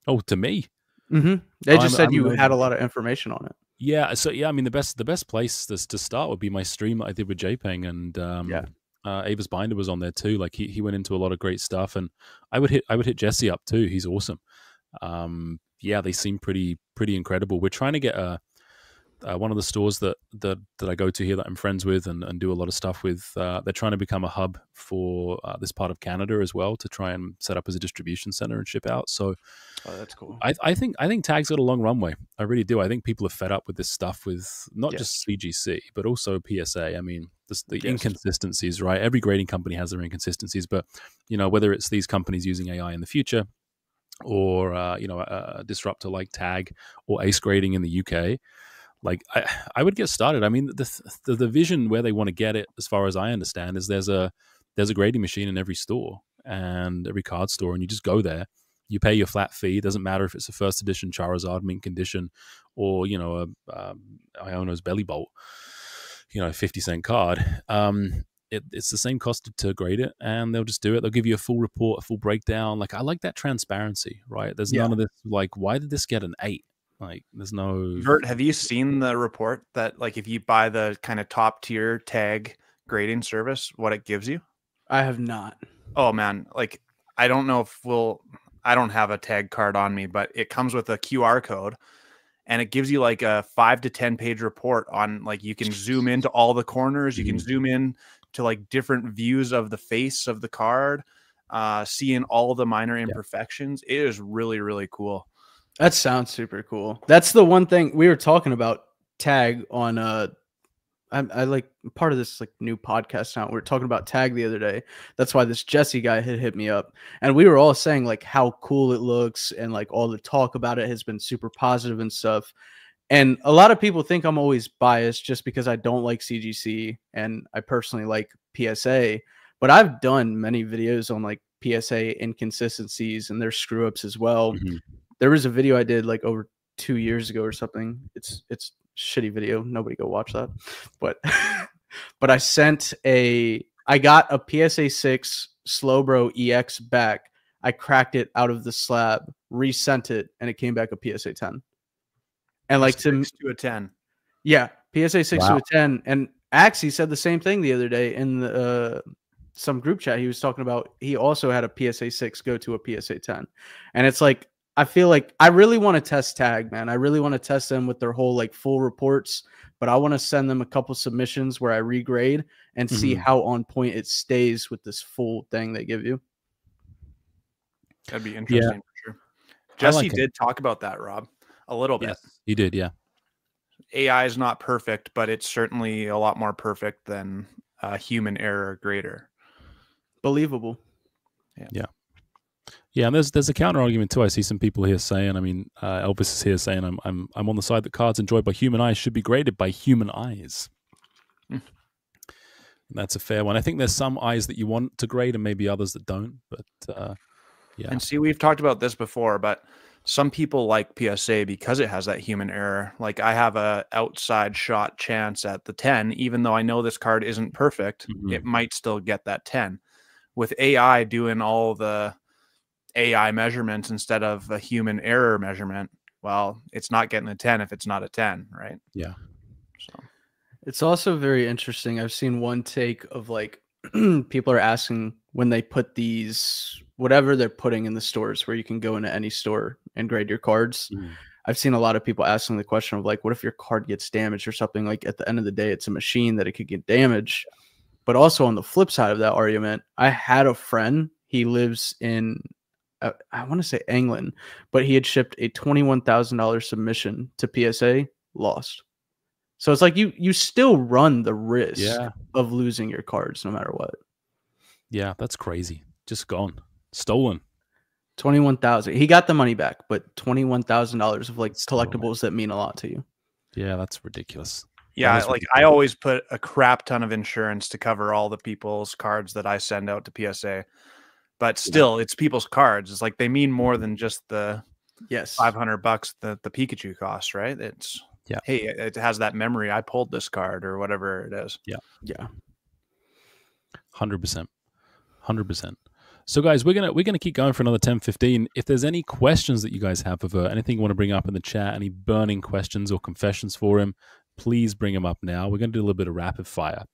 Oh, to me? Mm-hmm. They just said I'm you amazing. had a lot of information on it. Yeah. So yeah, I mean the best place to start would be my stream that I did with JPeng, and Ava's Binder was on there too. Like he went into a lot of great stuff, and I would hit Jesse up too. He's awesome. Yeah, they seem pretty incredible. We're trying to get one of the stores that I go to here that I'm friends with and do a lot of stuff with. They're trying to become a hub for this part of Canada as well, to try and set up as a distribution center and ship out. So that's cool. I think Tag's got a long runway. I really do. I think people are fed up with this stuff with not just CGC but also PSA. I mean, the inconsistencies, right? Every grading company has their inconsistencies, but whether it's these companies using AI in the future, or a disruptor like Tag or Ace Grading in the UK, like I would get started. I mean, the vision where they want to get it, as far as I understand, is there's a grading machine in every store and every card store, and you just go there. You pay your flat fee. It doesn't matter if it's a first edition Charizard mint condition or a Iono's Belly Bolt, 50-cent card. It's the same cost to grade it, and they'll just do it. They'll give you a full report, a full breakdown. Like I like that transparency, right? There's none of this like, why did this get an 8? Like there's no. Vert, have you seen the report that like if you buy the kind of top tier Tag grading service, what it gives you? I have not. Oh man, like I don't know if I don't have a Tag card on me, but it comes with a QR code. And it gives you like a 5 to 10 page report on like you can zoom into all the corners, you can zoom in to like different views of the face of the card, seeing all the minor imperfections. It is really, really cool. That sounds super cool. That's the one thing we were talking about Tag on I like part of this like new podcast now. We were talking about Tag the other day. That's why this Jesse guy had hit me up, and we were all saying like how cool it looks, and like all the talk about it has been super positive and stuff. And a lot of people think I'm always biased just because I don't like CGC and I personally like PSA. But I've done many videos on like PSA inconsistencies and their screw ups as well. There was a video I did like over 2 years ago or something. It's shitty video. Nobody go watch that. But but I got a PSA 6 Slowbro EX back. I cracked it out of the slab, resent it, and it came back a PSA 10. And like to a 10. Yeah. PSA 6 to a 10. And Axie said the same thing the other day in the some group chat. He was talking about he also had a PSA 6 go to a PSA 10. And it's like, I feel like I really want to test Tag, man. I really want to test them with their whole like full reports, but I want to send them a couple submissions where I regrade and see how on point it stays with this full thing they give you. That'd be interesting for sure. Jesse did talk about that, Rob, a little bit. Yes, he did, yeah. AI is not perfect, but it's certainly a lot more perfect than human error grader. Believable. Yeah, and there's a counter argument too. I see some people here saying, I mean, Elvis is here saying, I'm on the side that cards enjoyed by human eyes should be graded by human eyes. And that's a fair one. I think there's some eyes that you want to grade and maybe others that don't. But yeah. And see, we've talked about this before, but some people like PSA because it has that human error. Like I have a outside shot chance at the 10, even though I know this card isn't perfect, it might still get that 10. With AI doing all the AI measurements instead of a human error measurement, well, it's not getting a 10 if it's not a 10, right? Yeah. So it's also very interesting. I've seen one take of like people are asking when they put these whatever they're putting in the stores where you can go into any store and grade your cards. I've seen a lot of people asking the question of like, what if your card gets damaged or something? Like at the end of the day, it's a machine that it could get damaged. But also on the flip side of that argument, I had a friend, he lives in I want to say England, but he had shipped a $21,000 submission to PSA, lost. So it's like you still run the risk of losing your cards no matter what. Yeah, that's crazy. Just gone. Stolen. 21,000. He got the money back, but $21,000 of like collectibles that mean a lot to you. Yeah, that's ridiculous. Yeah, like I always put a crap ton of insurance to cover all the people's cards that I send out to PSA. But still, it's people's cards. It's like they mean more than just the $500 that the Pikachu costs, right? It's hey, it has that memory. I pulled this card or whatever it is. Yeah. 100%. 100%. So guys, we're gonna keep going for another 10-15. If there's any questions that you guys have for Vert, anything you want to bring up in the chat, any burning questions or confessions for him, please bring them up now. We're gonna do a little bit of rapid fire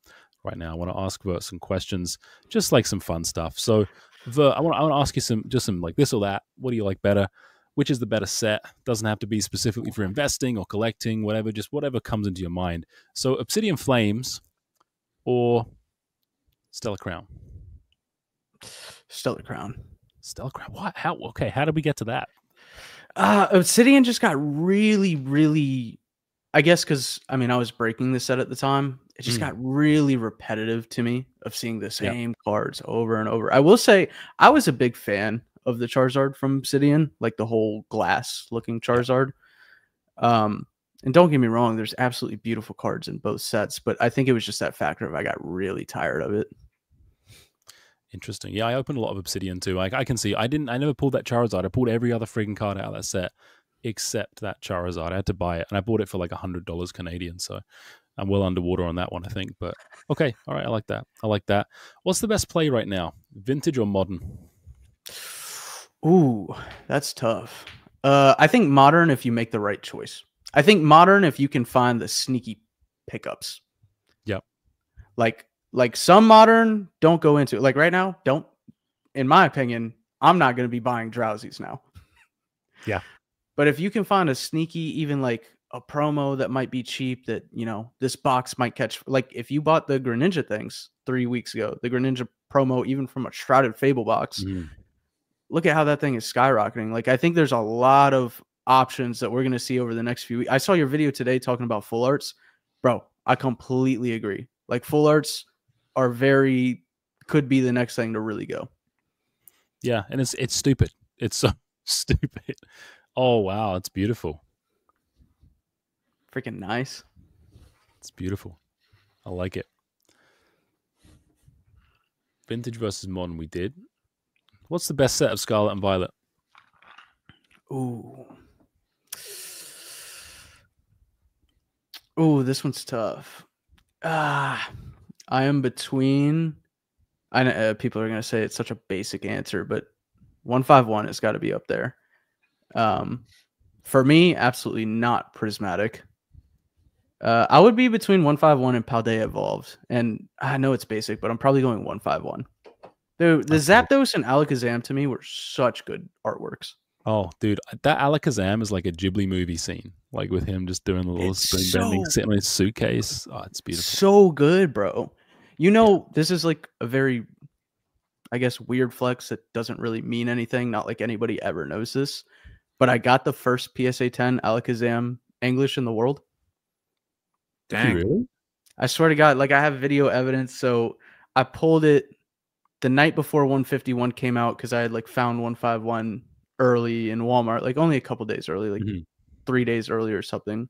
right now. I want to ask Vert some questions, just like some fun stuff. So Vert, I want to ask you some like this or that. What do you like better? Which is the better set? Doesn't have to be specifically for investing or collecting, whatever, just whatever comes into your mind. So Obsidian Flames or Stellar Crown? Stellar Crown. Stellar Crown. What? How? Okay, how did we get to that? Obsidian just got really, really, I guess because, I mean, I was breaking the set at the time. It just got really repetitive to me of seeing the same cards over and over. I will say I was a big fan of the Charizard from Obsidian, like the whole glass looking Charizard. And don't get me wrong, there's absolutely beautiful cards in both sets, but I think it was just that factor of I got really tired of it. Interesting. Yeah, I opened a lot of Obsidian too. Like I can see, I never pulled that Charizard. I pulled every other friggin' card out of that set except that Charizard. I had to buy it, and I bought it for like $100 Canadian. So I'm well underwater on that one, I think. But okay, all right, I like that. I like that. What's the best play right now, vintage or modern? Ooh, that's tough. I think modern if you make the right choice. I think modern if you can find the sneaky pickups. Yep. Like some modern, don't go into it. Like right now, don't. In my opinion, I'm not going to be buying Drowsies now. Yeah. But if you can find a sneaky, even like a promo that might be cheap that, you know, this box might catch. Like if you bought the Greninja things 3 weeks ago, the Greninja promo, even from a Shrouded Fable box, look at how that thing is skyrocketing. Like I think there's a lot of options that we're going to see over the next few weeks. I saw your video today talking about full arts. Bro, I completely agree. Like full arts are could be the next thing to really go. Yeah, and it's stupid. It's so stupid. Oh wow, it's beautiful. Freaking nice. It's beautiful. I like it. Vintage versus modern we did. What's the best set of Scarlet and Violet? Ooh, this one's tough. I am between. I know people are going to say it's such a basic answer, but 151 has got to be up there. For me, absolutely not prismatic. I would be between 151 and Paldea Evolved, and I know it's basic, but I'm probably going 151. The Zapdos and Alakazam to me were such good artworks. Oh, dude, that Alakazam is like a Ghibli movie scene, like with him just doing the little spoon bending, sitting on his suitcase. Oh, it's beautiful. So good, bro. You know, this is like a very, I guess, weird flex that doesn't really mean anything. Not like anybody ever knows this, but I got the first PSA 10 Alakazam English in the world. Dang. Really? I swear to God, like I have video evidence. So I pulled it the night before 151 came out because I had like found 151 early in Walmart, like only a couple days early, like 3 days early or something.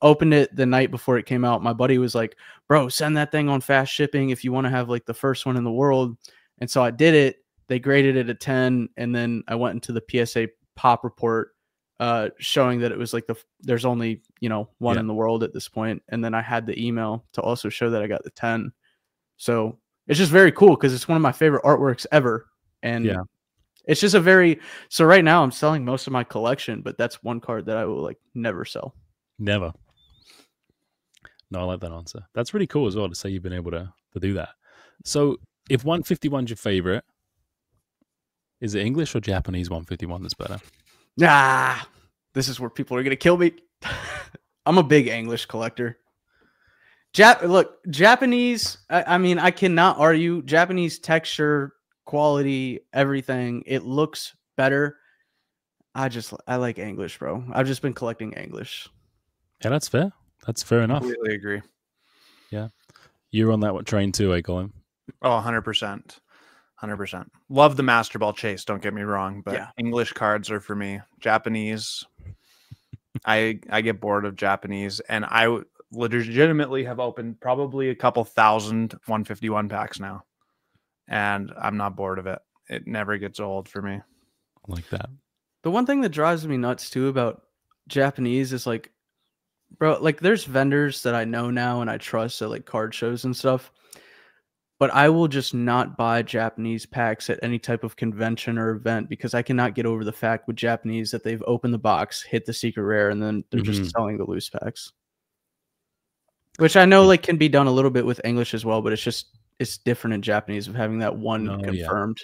Opened it the night before it came out. My buddy was like, bro, send that thing on fast shipping if you want to have like the first one in the world. And so I did it. They graded it a 10. And then I went into the PSA pop report showing that it was like there's only, one in the world at this point. And then I had the email to also show that I got the 10. So it's just very cool because it's one of my favorite artworks ever. And it's just so right now I'm selling most of my collection, but that's one card that I will like never sell. Never. No, I like that answer. That's really cool as well to say you've been able to do that. So if 151 is your favorite, is it English or Japanese 151 that's better? Ah, this is where people are going to kill me. I'm a big English collector. Look, Japanese, I mean, I cannot argue. Japanese texture, quality, everything. It looks better. I like English, bro. I've just been collecting English. Yeah, that's fair. That's fair enough. Completely agree. Yeah. You're on that train too, Colin? Oh, 100%. 100%. Love the Master Ball chase, don't get me wrong, but English cards are for me. Japanese, I get bored of Japanese, and I legitimately have opened probably a couple thousand 151 packs now, and I'm not bored of it. It never gets old for me. I like that. The one thing that drives me nuts too about Japanese is like, bro, like there's vendors that I know now and I trust at like card shows and stuff, but I will just not buy Japanese packs at any type of convention or event because I cannot get over the fact with Japanese that they've opened the box, hit the secret rare, and then they're just selling the loose packs. Which I know like can be done a little bit with English as well, but it's different in Japanese of having that one confirmed.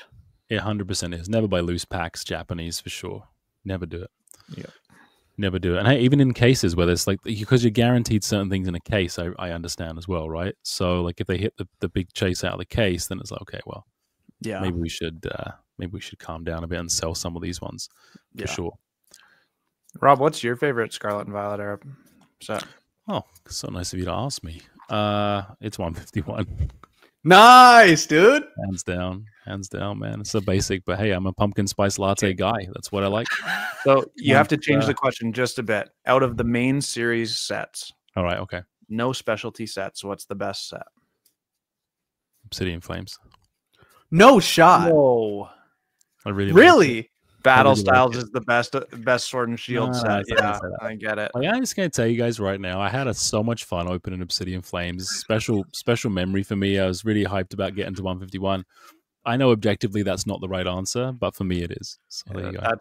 It 100% is. Never buy loose packs Japanese for sure. Never do it. Yeah. Never do it. And hey, even in cases where there's like, because you're guaranteed certain things in a case, I understand as well, right? So like if they hit the big chase out of the case, then it's like, okay, well, maybe we should calm down a bit and sell some of these ones for sure. Rob, what's your favorite Scarlet and Violet Arab set? Oh, so nice of you to ask me. It's 151. Nice, dude. Hands down, man. It's so basic, but hey, I'm a pumpkin spice latte guy. That's what I like. So you have to change the question just a bit. Out of the main series sets, all right, okay, no specialty sets. What's the best set? Obsidian Flames. No shot. Whoa. I really Battle Styles is the best Sword and Shield set. Yeah, I get it. Like, I'm just gonna tell you guys right now, I had so much fun opening Obsidian Flames. Special memory for me. I was really hyped about getting to 151. I know objectively that's not the right answer, but for me it is. So there you go.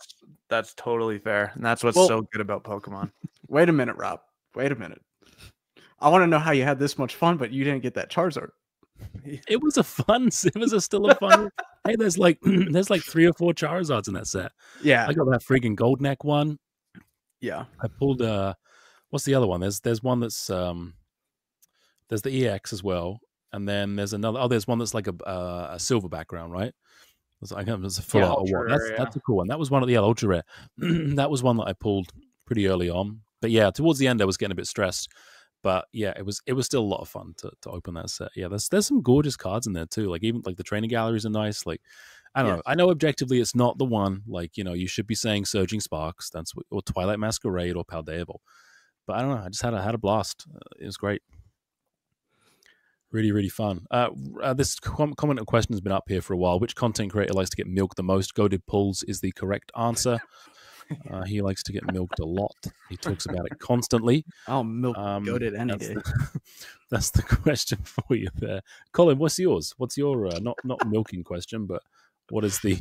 That's totally fair, and that's what's so good about Pokemon. Wait a minute, Rob. Wait a minute. I want to know how you had this much fun, but you didn't get that Charizard. It was still a fun. Hey, there's like 3 or 4 Charizards in that set. Yeah, I got that freaking Gold Neck one. Yeah, I pulled. What's the other one? There's one that's there's the EX as well, and then there's another. Oh, there's one that's like a silver background, right? It's a full art one. That's a cool one. That was one of the ultra rare. That was one that I pulled pretty early on. But yeah, towards the end I was getting a bit stressed. But yeah, it was still a lot of fun to open that set. Yeah, there's some gorgeous cards in there too. Like even like the training galleries are nice. Like I don't know. I know objectively it's not the one. Like you should be saying Surging Sparks. Or Twilight Masquerade or Paldeable. But I don't know. I just had a blast. It was great. Really, really fun. This comment or question has been up here for a while. Which content creator likes to get milked the most? Goated Pulls is the correct answer. He likes to get milked a lot. He talks about it constantly. I'll milk Goated any day. That's the question for you there. Colin, what's yours? What's your, not milking question, but what is the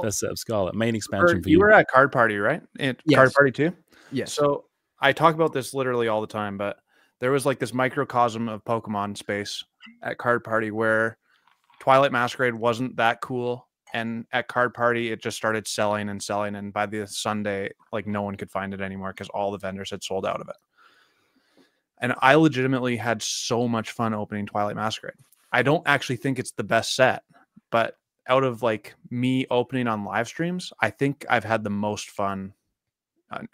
best set of Scarlet? Main expansion for you. You were at Card Party, right? Yes. Card Party 2? Yes. So I talk about this literally all the time, but there was like this microcosm of Pokemon space at Card Party where Twilight Masquerade wasn't that cool. And at Card Party, it just started selling and selling. And by the Sunday, like no one could find it anymore because all the vendors had sold out of it. And I legitimately had so much fun opening Twilight Masquerade. I don't actually think it's the best set, but out of like me opening on live streams, I think I've had the most fun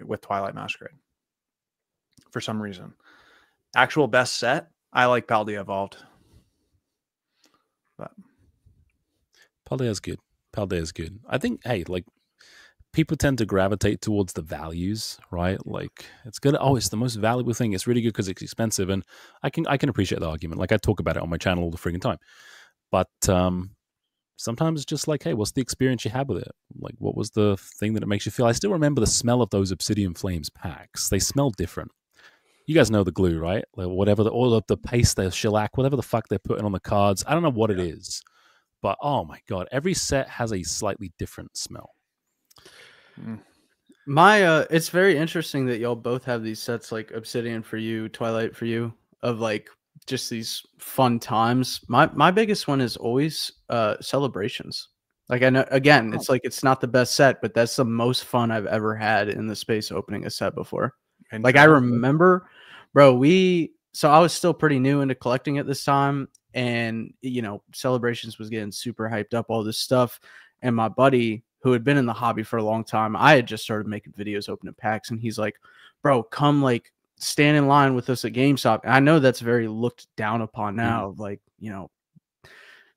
with Twilight Masquerade for some reason. Actual best set, I like Paldea Evolved. But Paldea's good. Paldea's good. I think, hey, like, people tend to gravitate towards the values, right? Like, it's good. Oh, it's the most valuable thing. It's really good because it's expensive, and I can appreciate the argument. Like, I talk about it on my channel all the freaking time. But sometimes it's just like, hey, what's the experience you had with it? Like, what was the thing that it makes you feel? I still remember the smell of those Obsidian Flames packs. They smell different. You guys know the glue, right? Like whatever all of the paste, the shellac, whatever the fuck they're putting on the cards. I don't know what it is, but oh my god, every set has a slightly different smell. It's very interesting that y'all both have these sets like Obsidian for you, Twilight for you, of like just these fun times. My biggest one is always Celebrations. Like I know, again, it's like it's not the best set, but that's the most fun I've ever had in the space opening a set before. Like I remember, bro, so I was still pretty new into collecting at this time, and you know, Celebrations was getting super hyped up, all this stuff. And my buddy, who had been in the hobby for a long time, I had just started making videos opening packs, and he's like, bro, come like stand in line with us at GameStop. And I know that's very looked down upon now, like, you know,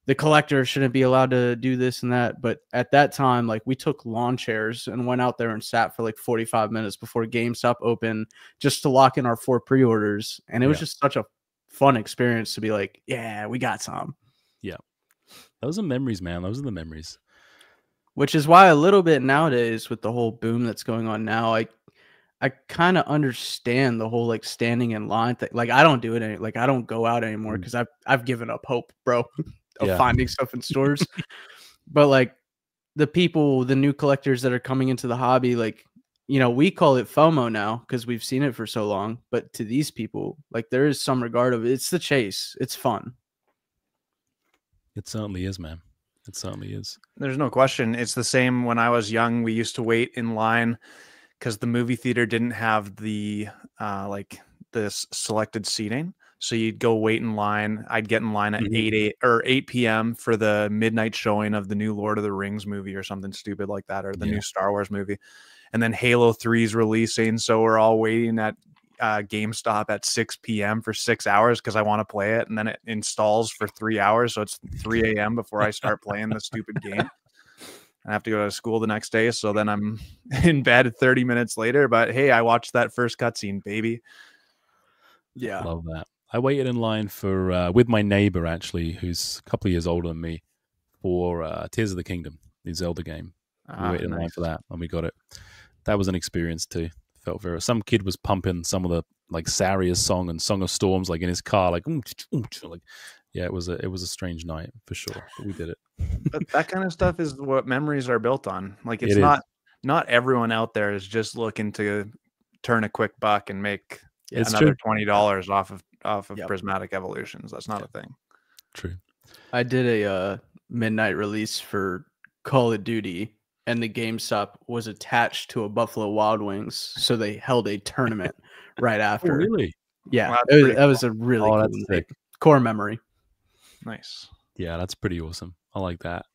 the collector shouldn't be allowed to do this and that. But at that time, like we took lawn chairs and went out there and sat for like 45 minutes before GameStop opened just to lock in our 4 pre-orders. And it was just such a fun experience to be like, yeah, we got some. Yeah. Those are memories, man. Those are the memories. Which is why a little bit nowadays with the whole boom that's going on now, I kind of understand the whole like standing in line thing. Like I don't do it like I don't go out anymore because I've given up hope, bro. Of finding stuff in stores. But like the new collectors that are coming into the hobby, like, you know, we call it FOMO now because we've seen it for so long, but to these people, like there is some regard of it. It's the chase. It's fun. It certainly is, man. It certainly is. There's no question. It's the same when I was young. We used to wait in line because the movie theater didn't have the like this selected seating. So you'd go wait in line. I'd get in line at 8 p.m. for the midnight showing of the new Lord of the Rings movie or something stupid like that, or the new Star Wars movie. And then Halo 3 is releasing. So we're all waiting at GameStop at 6 p.m. for 6 hours because I want to play it. And then it installs for 3 hours. So it's 3 a.m. before I start playing the stupid game. I have to go to school the next day. So then I'm in bed 30 minutes later. But hey, I watched that first cutscene, baby. Yeah. Love that. I waited in line for with my neighbor, actually, who's a couple of years older than me, for Tears of the Kingdom, the Zelda game. We waited in line for that, and we got it. That was an experience too. Felt very. Some kid was pumping some of the like Saria's song and Song of Storms like in his car, like yeah, it was a strange night for sure. But we did it. But that kind of stuff is what memories are built on. Like it's It not everyone out there is just looking to turn a quick buck and make another $20 off of Prismatic Evolutions. That's not a thing. True. I did a midnight release for Call of Duty, and the GameStop was attached to a Buffalo Wild Wings, so they held a tournament right after. Oh, really? Yeah, Well, that was a really cool thing. Core memory. Nice. Yeah, that's pretty awesome. I like that.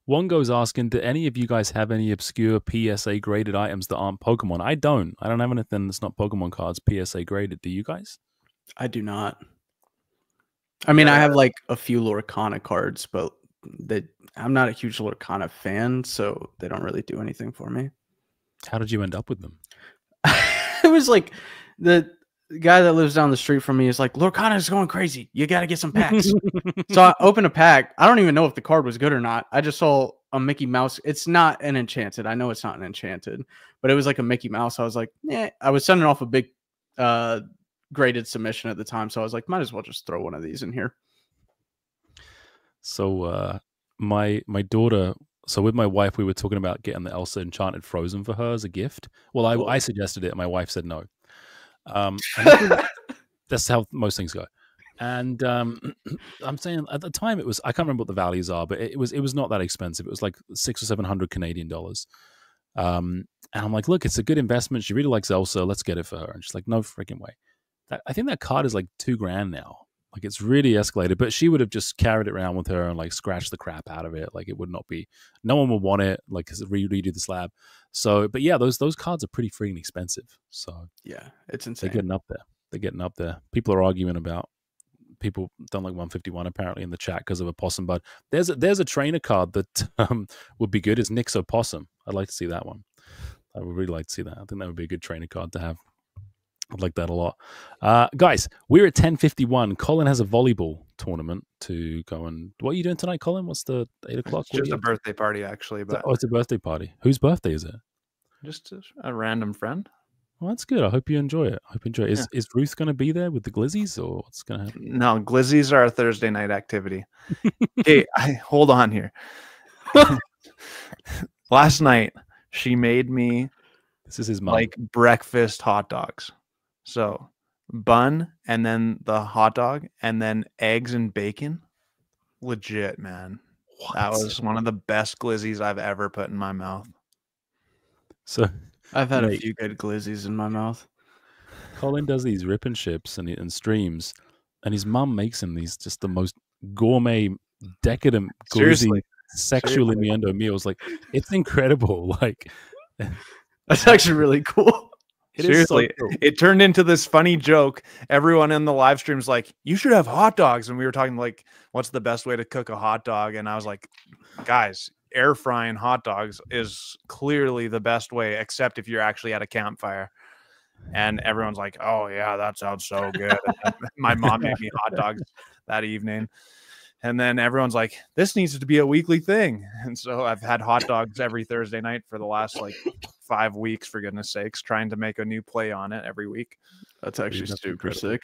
Wongo's asking, do any of you guys have any obscure PSA graded items that aren't Pokemon? I don't have anything that's not Pokemon cards PSA graded. Do you guys? I do not. I mean, I have like a few Lorcana cards, but I'm not a huge Lorcana fan, so they don't really do anything for me. How did you end up with them? It was like the guy that lives down the street from me is like, Lorcana is going crazy. You got to get some packs. So I opened a pack. I don't even know if the card was good or not. I just saw a Mickey Mouse. It's not an enchanted. I know it's not an enchanted, but it was like a Mickey Mouse. I was like, yeah. I was sending off a big graded submission at the time, so I was like, might as well just throw one of these in here. So my daughter, so with my wife, we were talking about getting the Elsa Enchanted Frozen for her as a gift. Well, I suggested it, and my wife said no. That's how most things go. And I'm saying at the time it was, I can't remember what the values are, but it was not that expensive. It was like 600 or 700 Canadian dollars. And I'm like, look, it's a good investment. She really likes Elsa. Let's get it for her. And she's like, no freaking way. I think that card is like $2,000 now. Like it's really escalated, but she would have just carried it around with her and like scratched the crap out of it. Like it would not be, no one would want it. Like redo the slab. So, but yeah, those cards are pretty freaking expensive. So Yeah, it's insane. they're getting up there. They're getting up there. People are arguing about, people don't like 151 apparently in the chat because of a possum bud. There's a trainer card that would be good. Is Nix Opossum. I'd like to see that one. I would really like to see that. I think that would be a good trainer card to have. I'd like that a lot. Guys, we're at 10:51. Colin has a volleyball tournament to go and... What are you doing tonight, Colin? What's the 8 o'clock? It's just a birthday party, actually. But it's a birthday party. Whose birthday is it? Just a random friend. Well, that's good. I hope you enjoy it. Is Ruth going to be there with the glizzies, or what's going to happen? No, glizzies are a Thursday night activity. Hey, hold on here. Last night, she made me... This is his mom. Like breakfast hot dogs. So bun and then the hot dog and then eggs and bacon. Legit, man. What? That was one of the best glizzies I've ever put in my mouth. So I've had a few good glizzies in my mouth. Colin does these rip and ships and streams, and his mum makes him these just the most gourmet, decadent, glizzy, sexual innuendo meals. Like it's incredible. Like that's actually really cool. Seriously, it turned into this funny joke. Everyone in the live stream's like, you should have hot dogs. And we were talking like, what's the best way to cook a hot dog? And I was like, guys, air frying hot dogs is clearly the best way, except if you're actually at a campfire. And everyone's like, oh yeah, that sounds so good. My mom made me hot dogs that evening. And then everyone's like, this needs to be a weekly thing. And so I've had hot dogs every Thursday night for the last like 5 weeks, for goodness sakes, trying to make a new play on it every week. That's actually super sick.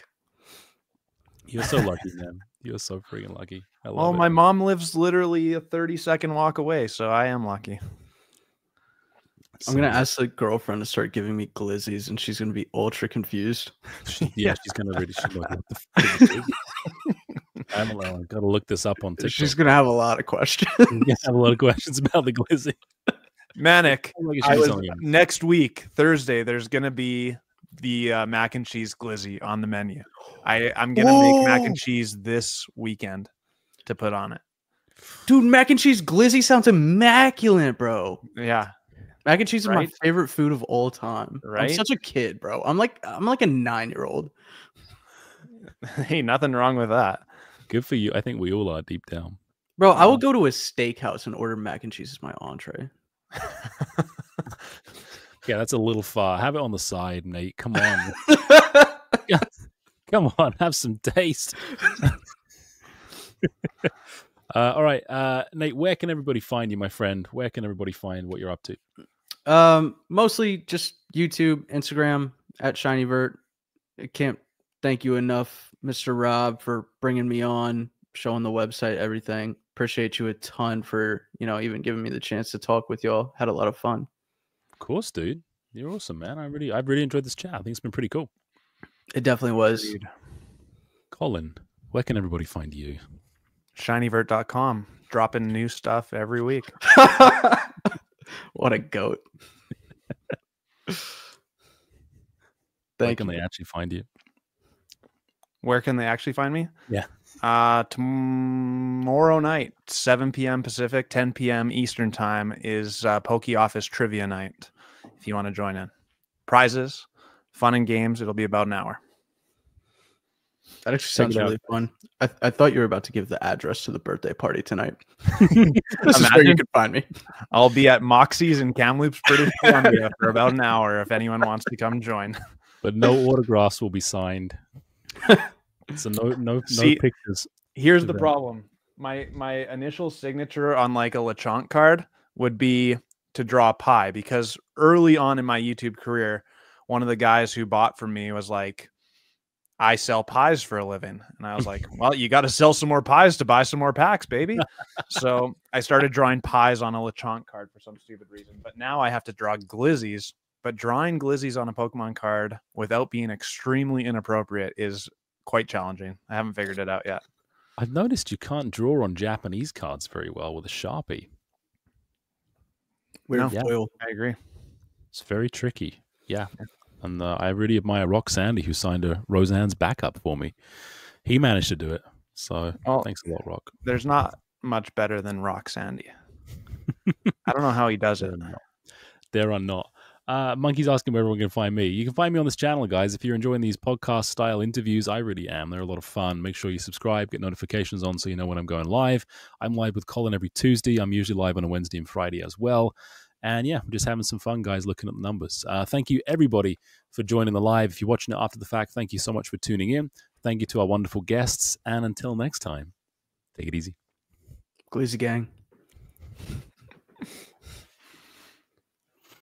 You're so lucky, man. You're so freaking lucky. Well, my mom lives literally a 30-second walk away, so I am lucky. I'm going to ask the girlfriend to start giving me glizzies, and she's going to be ultra confused. Yeah, she's going to really... She's like, what the fuck? I'm got to look this up on TikTok. She's going to have a lot of questions. Have a lot of questions about the glizzy. Manic. Next week, Thursday, there's going to be the mac and cheese glizzy on the menu. I'm going to make mac and cheese this weekend to put on it. Dude, mac and cheese glizzy sounds immaculate, bro. Yeah. Mac and cheese is my favorite food of all time. Right? I'm such a kid, bro. I'm like a 9-year-old. Hey, nothing wrong with that. Good for you. I think we all are deep down. Bro, I will go to a steakhouse and order mac and cheese as my entree. Yeah, that's a little far. Have it on the side, Nate. Come on. Come on, have some taste. All right, Nate, where can everybody find you, my friend? Where can everybody find what you're up to? Mostly just YouTube, Instagram, at ShinyVert. I can't thank you enough, Mr. Rob, for bringing me on, showing the website, everything. Appreciate you a ton for, even giving me the chance to talk with y'all. Had a lot of fun. Of course, dude. You're awesome, man. I've really enjoyed this chat. I think it's been pretty cool. It definitely was. Dude. Colin, where can everybody find you? ShinyVert.com. Dropping new stuff every week. What a goat. Where can they actually find you? Where can they actually find me? Yeah. Tomorrow night, 7 p.m. Pacific, 10 p.m. Eastern time is Pokey Office Trivia Night. If you want to join in. Prizes, fun and games. It'll be about an hour. That actually sounds really fun. I thought you were about to give the address to the birthday party tonight. This is where you can find me. I'll be at Moxie's in Kamloops, British Columbia for about an hour if anyone wants to come join. But no autographs will be signed. So no pictures. Here's the problem. My initial signature on like a Lechonk card would be to draw a pie, because early on in my YouTube career, one of the guys who bought from me was like, I sell pies for a living. And I was like, well, you got to sell some more pies to buy some more packs, baby. So I started drawing pies on a Lechonk card for some stupid reason. But now I have to draw glizzies but drawing glizzies on a Pokemon card without being extremely inappropriate is quite challenging. I haven't figured it out yet. I've noticed you can't draw on Japanese cards very well with a Sharpie. Weird No. foil. I agree. It's very tricky. Yeah. And I really admire Rock Sandy, who signed a Roseanne's backup for me. He managed to do it. So thanks a lot, Rock. There's not much better than Rock Sandy. I don't know how he does it. There are not. Monkey's asking where everyone can find me. You can find me on this channel, guys. If you're enjoying these podcast-style interviews, I really am. They're a lot of fun. Make sure you subscribe, get notifications on so you know when I'm going live. I'm live with Colin every Tuesday. I'm usually live on a Wednesday and Friday as well. And yeah, we're just having some fun, guys, looking at the numbers. Thank you, everybody, for joining the live. If you're watching it after the fact, thank you so much for tuning in. Thank you to our wonderful guests. And until next time, take it easy. Glizzy gang.